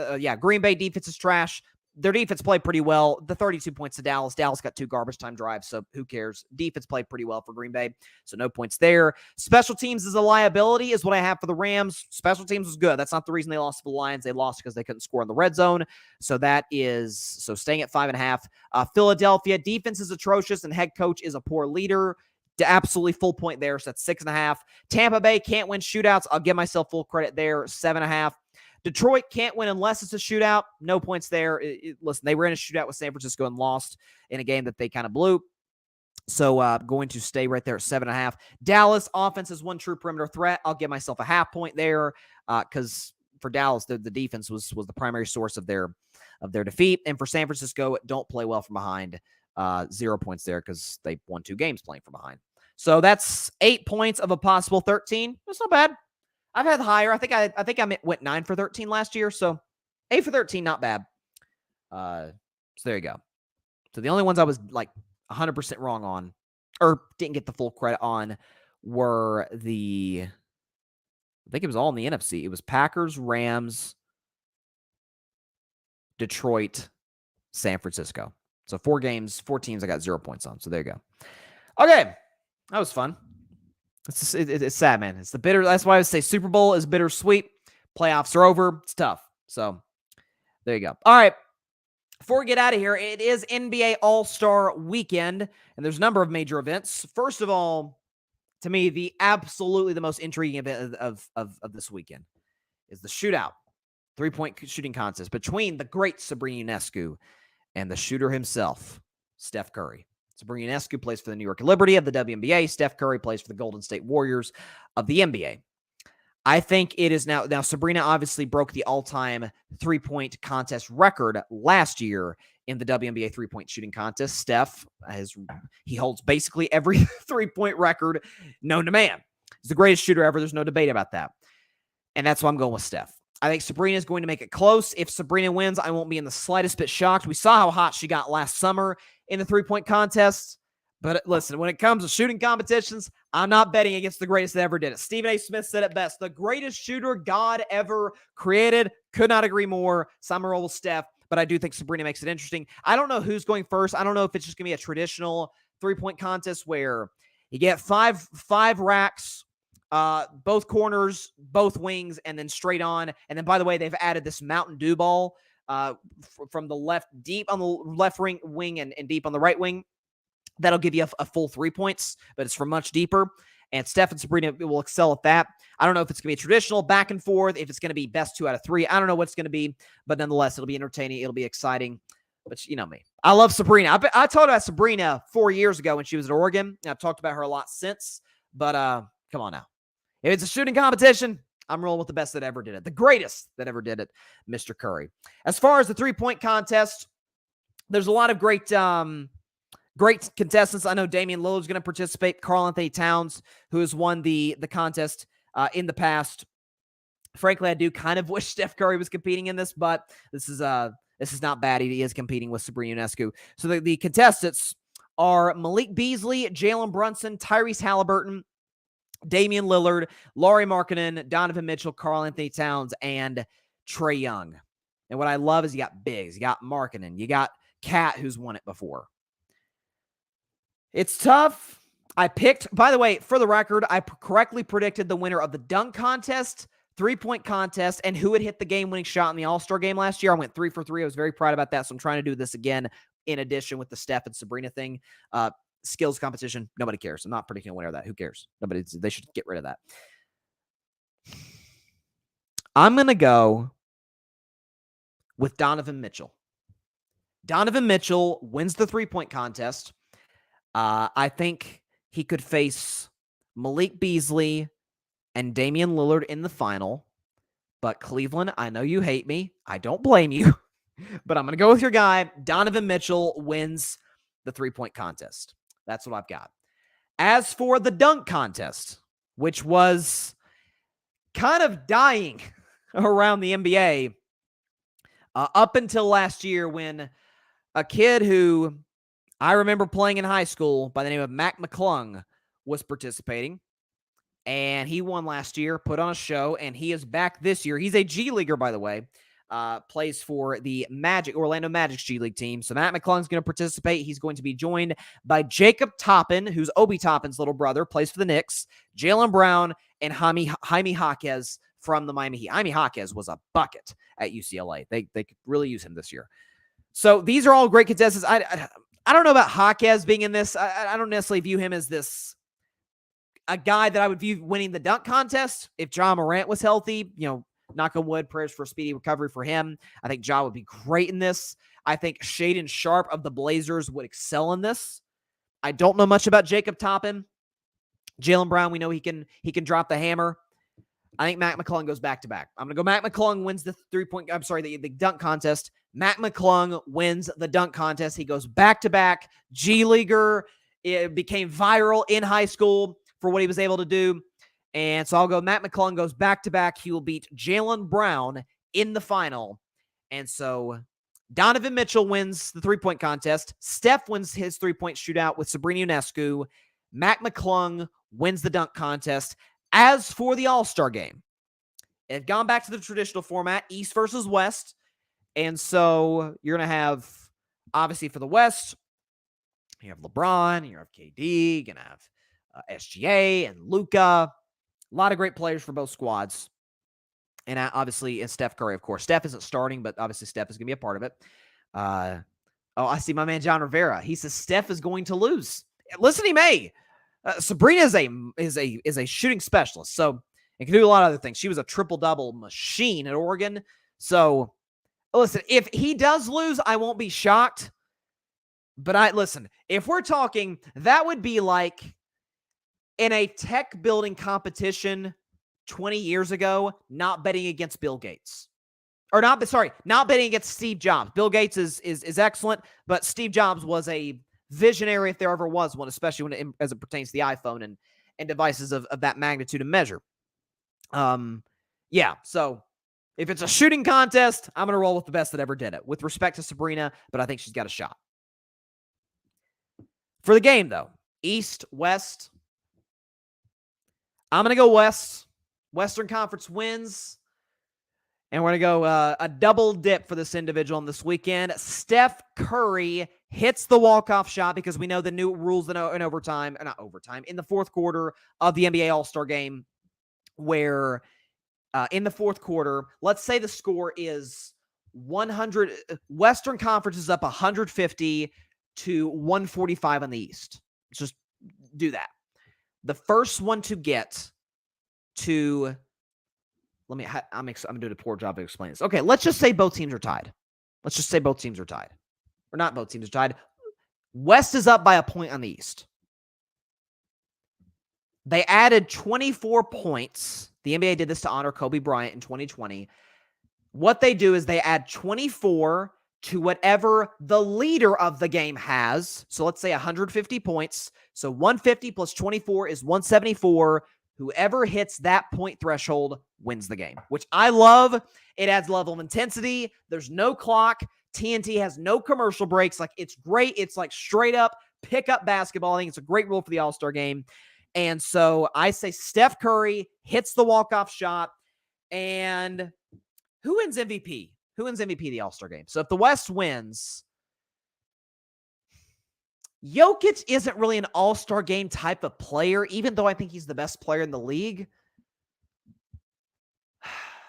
[SPEAKER 1] Green Bay defense is trash. Their defense played pretty well. The 32 points to Dallas. Dallas got 2 garbage time drives, so who cares? Defense played pretty well for Green Bay, so no points there. Special teams is a liability is what I have for the Rams. Special teams was good. That's not the reason they lost to the Lions. They lost because they couldn't score in the red zone, so staying at 5.5. Philadelphia, defense is atrocious, and head coach is a poor leader. Absolutely full point there, so that's 6.5. Tampa Bay can't win shootouts. I'll give myself full credit there, 7.5. Detroit can't win unless it's a shootout. No points there. Listen, they were in a shootout with San Francisco and lost in a game that they kind of blew. So going to stay right there at 7.5. Dallas offense is one true perimeter threat. I'll give myself a half point there because for Dallas, the defense was the primary source of their defeat. And for San Francisco, don't play well from behind. 0 points there because they won 2 games playing from behind. So that's 8 points of a possible 13. That's not bad. I've had higher. I think I went 9 for 13 last year. So 8 for 13, not bad. So there you go. So the only ones I was like 100% wrong on, or didn't get the full credit on, were I think it was all in the NFC. It was Packers, Rams, Detroit, San Francisco. So 4 games, 4 teams I got 0 points on. So there you go. Okay. That was fun. It's sad, man. It's the bitter. That's why I would say Super Bowl is bittersweet. Playoffs are over. It's tough. So there you go. All right. Before we get out of here, it is NBA All-Star Weekend, and there's a number of major events. First of all, to me, absolutely the most intriguing event of this weekend is the shootout, 3-point shooting contest between the great Sabrina Ionescu and the shooter himself, Steph Curry. Sabrina Ionescu plays for the New York Liberty of the WNBA. Steph Curry plays for the Golden State Warriors of the NBA. I think it is now Sabrina obviously broke the all-time 3-point contest record last year in the WNBA 3-point shooting contest. Steph he holds basically every 3-point record known to man. He's the greatest shooter ever. There's no debate about that. And that's why I'm going with Steph. I think Sabrina is going to make it close. If Sabrina wins, I won't be in the slightest bit shocked. We saw how hot she got last summer in the 3-point contest. But listen, when it comes to shooting competitions, I'm not betting against the greatest that ever did it. Stephen A. Smith said it best. The greatest shooter God ever created. Could not agree more. So I'm going to roll with Steph, but I do think Sabrina makes it interesting. I don't know who's going first. I don't know if it's just going to be a traditional 3-point contest where you get five racks, both corners, both wings, and then straight on. And then, by the way, they've added this Mountain Dew ball from the left, deep on the left wing and deep on the right wing. That'll give you a full 3 points, but it's from much deeper. And Steph and Sabrina will excel at that. I don't know if it's going to be a traditional back and forth, if it's going to be best 2 out of 3. I don't know what it's going to be, but nonetheless, it'll be entertaining. It'll be exciting. But you know me. I love Sabrina. I talked about Sabrina 4 years ago when she was at Oregon. I've talked about her a lot since. But come on now. If it's a shooting competition, I'm rolling with the best that ever did it. The greatest that ever did it, Mr. Curry. As far as the 3-point contest, there's a lot of great contestants. I know Damian Lillard's going to participate. Karl Anthony Towns, who has won the contest in the past. Frankly, I do kind of wish Steph Curry was competing in this, but this is not bad. He is competing with Sabrina Ionescu. So the contestants are Malik Beasley, Jalen Brunson, Tyrese Halliburton, Damian Lillard, Lauri Markkanen, Donovan Mitchell, Karl Anthony Towns, and Trae Young. And what I love is you got bigs. You got Markkanen. You got Cat, who's won it before. It's tough. I picked, by the way, for the record, I correctly predicted the winner of the dunk contest, 3-point contest, and who had hit the game-winning shot in the All-Star game last year. I went 3 for 3. I was very proud about that, so I'm trying to do this again in addition with the Steph and Sabrina thing. Skills competition, nobody cares. I'm not predicting a winner of that. Who cares? They should get rid of that. I'm going to go with Donovan Mitchell. Donovan Mitchell wins the 3-point contest. I think he could face Malik Beasley and Damian Lillard in the final. But Cleveland, I know you hate me. I don't blame you. But I'm going to go with your guy. Donovan Mitchell wins the 3-point contest. That's what I've got. As for the dunk contest, which was kind of dying around the NBA up until last year when a kid who I remember playing in high school by the name of Mac McClung was participating. And he won last year, put on a show, and he is back this year. He's a G Leaguer, by the way. Plays for the Orlando Magic's G League team. So Matt McClung's going to participate. He's going to be joined by Jacob Toppin, who's Obi Toppin's little brother, plays for the Knicks, Jaylen Brown, and Jaime Jaquez from the Miami Heat. Jaime Jaquez was a bucket at UCLA. They could really use him this year. So these are all great contestants. I don't know about Jaquez being in this. I don't necessarily view him as a guy that I would view winning the dunk contest. If John Morant was healthy, knock on wood, prayers for a speedy recovery for him. I think Ja would be great in this. I think Shaedon Sharpe of the Blazers would excel in this. I don't know much about Jacob Toppin. Jaylen Brown, we know he can drop the hammer. I think Mac McClung goes back-to-back. I'm going to go Mac McClung wins the the dunk contest. Mac McClung wins the dunk contest. He goes back-to-back. G Leaguer. It became viral in high school for what he was able to do. And so I'll go Mac McClung goes back-to-back. He will beat Jaylen Brown in the final. And so Donovan Mitchell wins the three-point contest. Steph wins his three-point shootout with Sabrina Ionescu. Mac McClung wins the dunk contest. As for the All-Star game, it's gone back to the traditional format, East versus West. And so you're going to have, obviously for the West, you have LeBron, you have KD, you're going to have SGA and Luka. A lot of great players for both squads. And obviously, and Steph Curry, of course. Steph isn't starting, but obviously Steph is going to be a part of it. I see my man John Rivera. He says Steph is going to lose. Listen, he may. Sabrina is a shooting specialist, so and can do a lot of other things. She was a triple-double machine at Oregon. So, listen, if he does lose, I won't be shocked. But listen, if we're talking, that would be like in a tech building competition 20 years ago, not betting against Bill Gates. Or not betting against Steve Jobs. Bill Gates is excellent, but Steve Jobs was a visionary if there ever was one, especially as it pertains to the iPhone and devices of that magnitude and measure. Yeah, so if it's a shooting contest, I'm going to roll with the best that ever did it, with respect to Sabrina, but I think she's got a shot. For the game, though, East, West, I'm going to go West. Western Conference wins. And we're going to go a double dip for this individual on this weekend. Steph Curry hits the walk-off shot because we know the new rules in overtime, or not overtime, in the fourth quarter of the NBA All-Star Game, where in the fourth quarter, let's say the score is 100, Western Conference is up 150 to 145 on the East. Let's just do that. The first one to get to... I'm doing a poor job of explaining this. Okay, let's just say both teams are tied. Or not both teams are tied. West is up by a point on the East. They added 24 points. The NBA did this to honor Kobe Bryant in 2020. What they do is they add 24 to whatever the leader of the game has. So let's say 150 points. So 150 plus 24 is 174. Whoever hits that point threshold wins the game, which I love. It adds level of intensity. There's no clock. TNT has no commercial breaks. Like, it's great. It's like straight up pick-up basketball. I think it's a great rule for the All-Star game. And so I say Steph Curry hits the walk-off shot. And who wins MVP? Who wins MVP of the All-Star game? So if the West wins, Jokic isn't really an all-star game type of player, even though I think he's the best player in the league.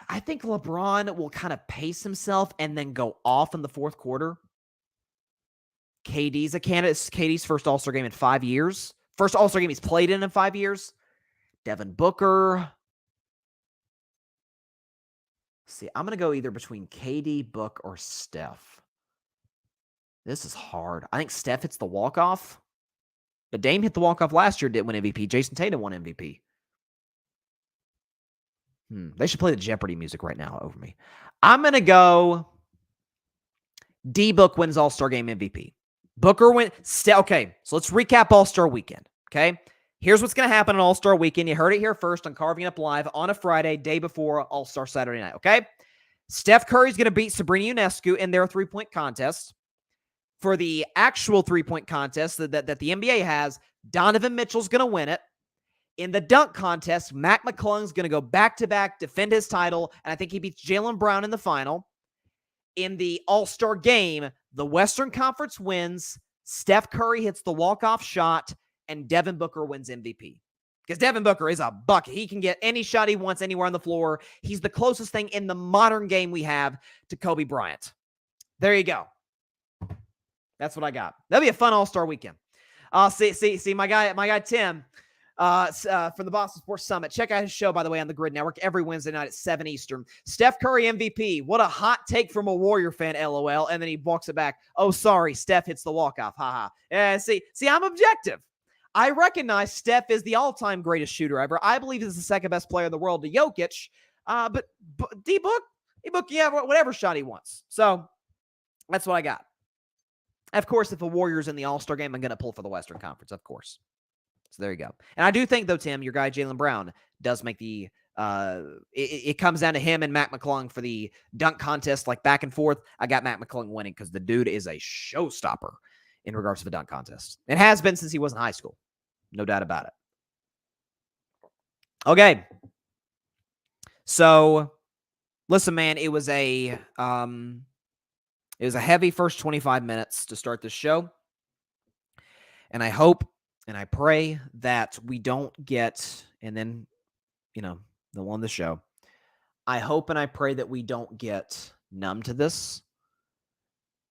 [SPEAKER 1] I think LeBron will kind of pace himself and then go off in the fourth quarter. KD's a candidate. It's KD's first all-star game in 5 years. First all-star game he's played in 5 years. Devin Booker. See, I'm going to go either between KD, Book, or Steph. This is hard. I think Steph hits the walk-off. But Dame hit the walk-off last year, didn't win MVP. Jason Tatum won MVP. They should play the Jeopardy music right now over me. I'm going to go D-Book wins All-Star Game MVP. Booker win. Okay, so let's recap All-Star Weekend, okay? Here's what's going to happen on All-Star Weekend. You heard it here first on Carving Up Live on a Friday, day before All-Star Saturday night, okay? Steph Curry's going to beat Sabrina Ionescu in their three-point contest. For the actual three-point contest that the NBA has, Donovan Mitchell's going to win it. In the dunk contest, Mac McClung's going to go back-to-back, defend his title, and I think he beats Jaylen Brown in the final. In the All-Star game, the Western Conference wins, Steph Curry hits the walk-off shot, and Devin Booker wins MVP. Because Devin Booker is a bucket. He can get any shot he wants anywhere on the floor. He's the closest thing in the modern game we have to Kobe Bryant. There you go. That's what I got. That'll be a fun All-Star weekend. See, my guy Tim. from the Boston Sports Summit. Check out his show, by the way, on the Grid Network every Wednesday night at 7 Eastern. Steph Curry MVP. What a hot take from a Warrior fan, LOL. And then he walks it back. Oh, sorry, Steph hits the walk-off. Haha. Yeah, see, I'm objective. I recognize Steph is the all-time greatest shooter ever. I believe he's the second best player in the world to Jokic. But D-Book, yeah, whatever shot he wants. So that's what I got. Of course, if a Warrior's in the All-Star game, I'm going to pull for the Western Conference, of course. So there you go. And I do think, though, Tim, your guy Jaylen Brown does make the it comes down to him and Matt McClung for the dunk contest, like back and forth. I got Matt McClung winning because the dude is a showstopper in regards to the dunk contest. It has been since he was in high school. No doubt about it. Okay. So, listen, man, it was a heavy first 25 minutes to start the show. And I hope and I pray that we don't get, and then, they'll end the show. I hope and I pray that we don't get numb to this,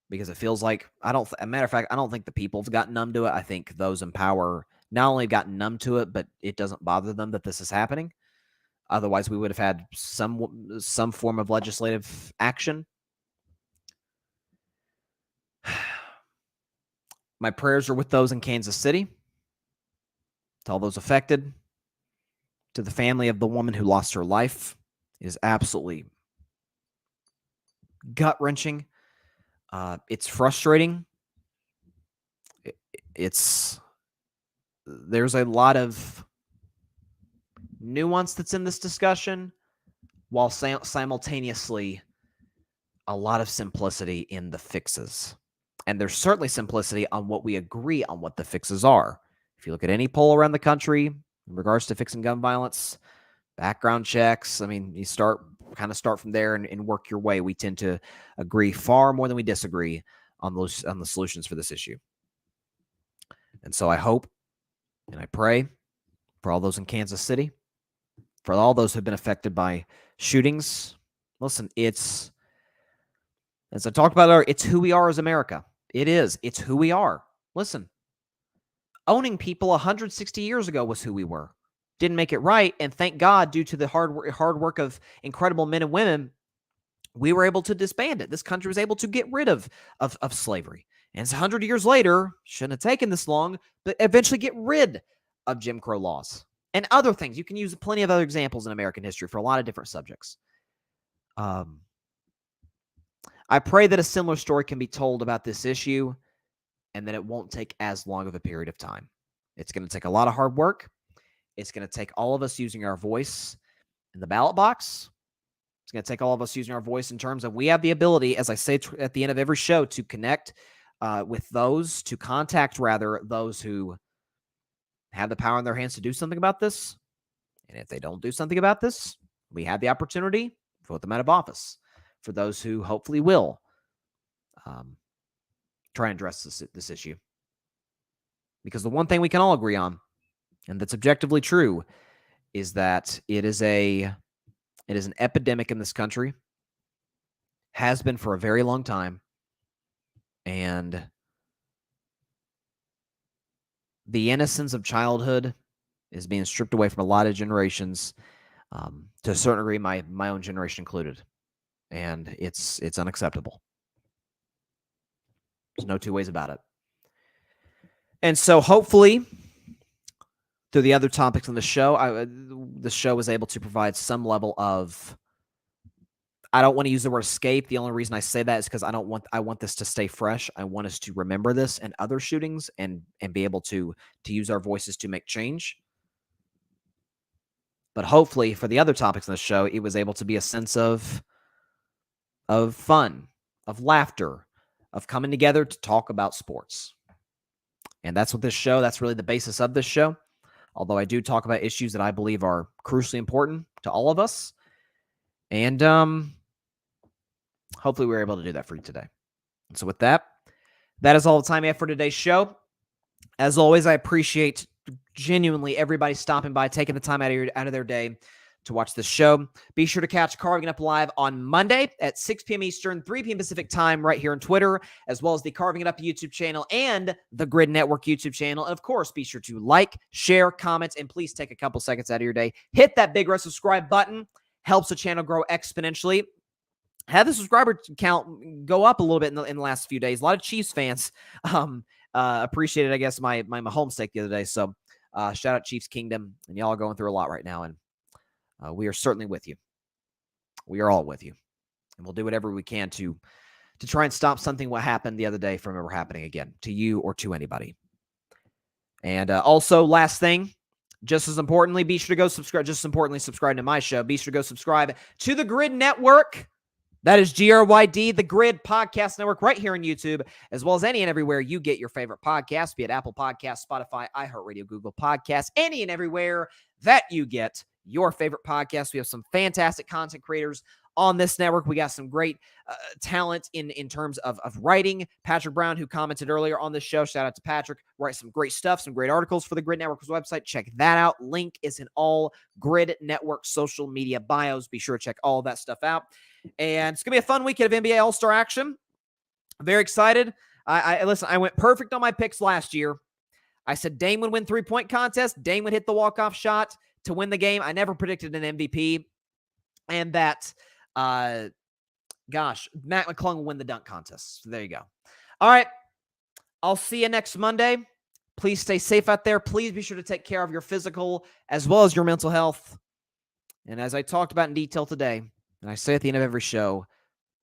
[SPEAKER 1] because it feels like, as a matter of fact, I don't think the people have gotten numb to it. I think those in power not only have gotten numb to it, but it doesn't bother them that this is happening. Otherwise, we would have had some form of legislative action. My prayers are with those in Kansas City, to all those affected, to the family of the woman who lost her life. It is absolutely gut-wrenching. It's frustrating. There's a lot of nuance that's in this discussion, while simultaneously a lot of simplicity in the fixes. And there's certainly simplicity on what we agree on what the fixes are. If you look at any poll around the country in regards to fixing gun violence, background checks, you start from there and work your way. We tend to agree far more than we disagree on the solutions for this issue. And so I hope and I pray for all those in Kansas City, for all those who have been affected by shootings. Listen, as I talked about earlier, it's who we are as America. It is. It's who we are. Listen, owning people 160 years ago was who we were. Didn't make it right, and thank God, due to the hard work of incredible men and women, we were able to disband it. This country was able to get rid of slavery. And it's 100 years later, shouldn't have taken this long, but eventually get rid of Jim Crow laws and other things. You can use plenty of other examples in American history for a lot of different subjects. I pray that a similar story can be told about this issue, and that it won't take as long of a period of time. It's going to take a lot of hard work. It's going to take all of us using our voice in the ballot box. It's going to take all of us using our voice in terms of, we have the ability, as I say at the end of every show, to connect with those, to contact those who have the power in their hands to do something about this. And if they don't do something about this, we have the opportunity to vote them out of office. For those who hopefully will try and address this issue. Because the one thing we can all agree on, and that's objectively true, is that it is an epidemic in this country, has been for a very long time, and the innocence of childhood is being stripped away from a lot of generations, to a certain degree, my own generation included, and it's unacceptable. There's no two ways about it. And so hopefully, through the other topics on the show, the show was able to provide some level of, I don't want to use the word escape. The only reason I say that is because I want this to stay fresh. I want us to remember this and other shootings, and be able to use our voices to make change. But hopefully, for the other topics on the show, it was able to be a sense of fun, of laughter, of coming together to talk about sports. And that's what that's really the basis of this show. Although I do talk about issues that I believe are crucially important to all of us. And hopefully we're able to do that for you today. And so with that is all the time I have for today's show. As always, I appreciate genuinely everybody stopping by, taking the time out of their day to watch this show. Be sure to catch Carving It Up Live on Monday at 6 p.m. Eastern, 3 p.m. Pacific time right here on Twitter, as well as the Carving It Up YouTube channel and the Grid Network YouTube channel. And of course, be sure to like, share, comment, and please take a couple seconds out of your day. Hit that big red subscribe button. Helps the channel grow exponentially. Have the subscriber count go up a little bit in the last few days. A lot of Chiefs fans appreciated, I guess, my Mahomes take the other day. So shout out Chiefs Kingdom. And y'all are going through a lot right now. And we are certainly with you. We are all with you. And we'll do whatever we can to try and stop something what happened the other day from ever happening again to you or to anybody. And also, last thing, just as importantly, be sure to go subscribe. Just as importantly, subscribe to my show. Be sure to go subscribe to the Grid Network. That is GRYD, the Grid Podcast Network, right here on YouTube, as well as any and everywhere you get your favorite podcasts, be it Apple Podcasts, Spotify, iHeartRadio, Google Podcasts, any and everywhere that you get your favorite podcasts. We have some fantastic content creators on this network. We got some great talent in terms of writing. Patrick Brown, who commented earlier on this show, shout out to Patrick, writes some great stuff, some great articles for the Grid Network's website. Check that out. Link is in all Grid Network social media bios. Be sure to check all that stuff out. And it's going to be a fun weekend of NBA All-Star action. I'm very excited. Listen, I went perfect on my picks last year. I said Dame would win three-point contest. Dame would hit the walk-off shot to win the game. I never predicted an MVP. And that, Matt McClung will win the dunk contest. So there you go. All right. I'll see you next Monday. Please stay safe out there. Please be sure to take care of your physical as well as your mental health. And as I talked about in detail today, and I say at the end of every show,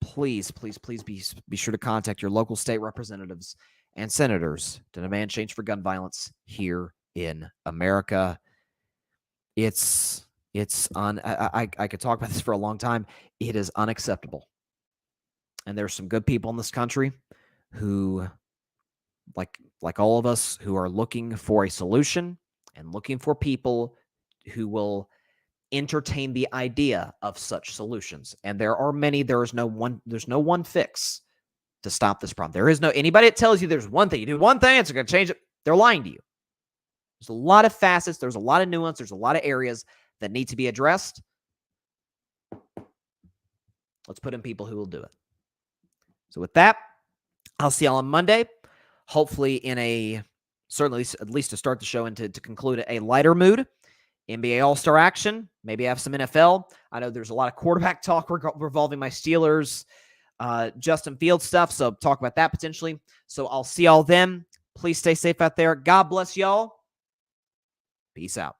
[SPEAKER 1] please be sure to contact your local state representatives and senators to demand change for gun violence here in America. I could talk about this for a long time. It is unacceptable. And there's some good people in this country who, like all of us, who are looking for a solution and looking for people who will entertain the idea of such solutions. And there are many. There's no one fix to stop this problem. There is no anybody that tells you there's one thing. You do one thing, it's going to change it. They're lying to you. There's a lot of facets. There's a lot of nuance. There's a lot of areas that need to be addressed. Let's put in people who will do it. So with that, I'll see y'all on Monday. Hopefully at least to start the show and to conclude a lighter mood. NBA All-Star action. Maybe have some NFL. I know there's a lot of quarterback talk revolving my Steelers, Justin Fields stuff. So talk about that potentially. So I'll see y'all then. Please stay safe out there. God bless y'all. Peace out.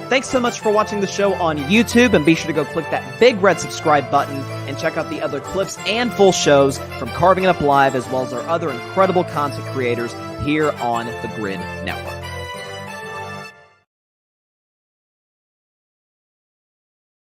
[SPEAKER 1] Thanks so much for watching the show on YouTube, and be sure to go click that big red subscribe button and check out the other clips and full shows from Carving It Up Live, as well as our other incredible content creators here on the Grid Network.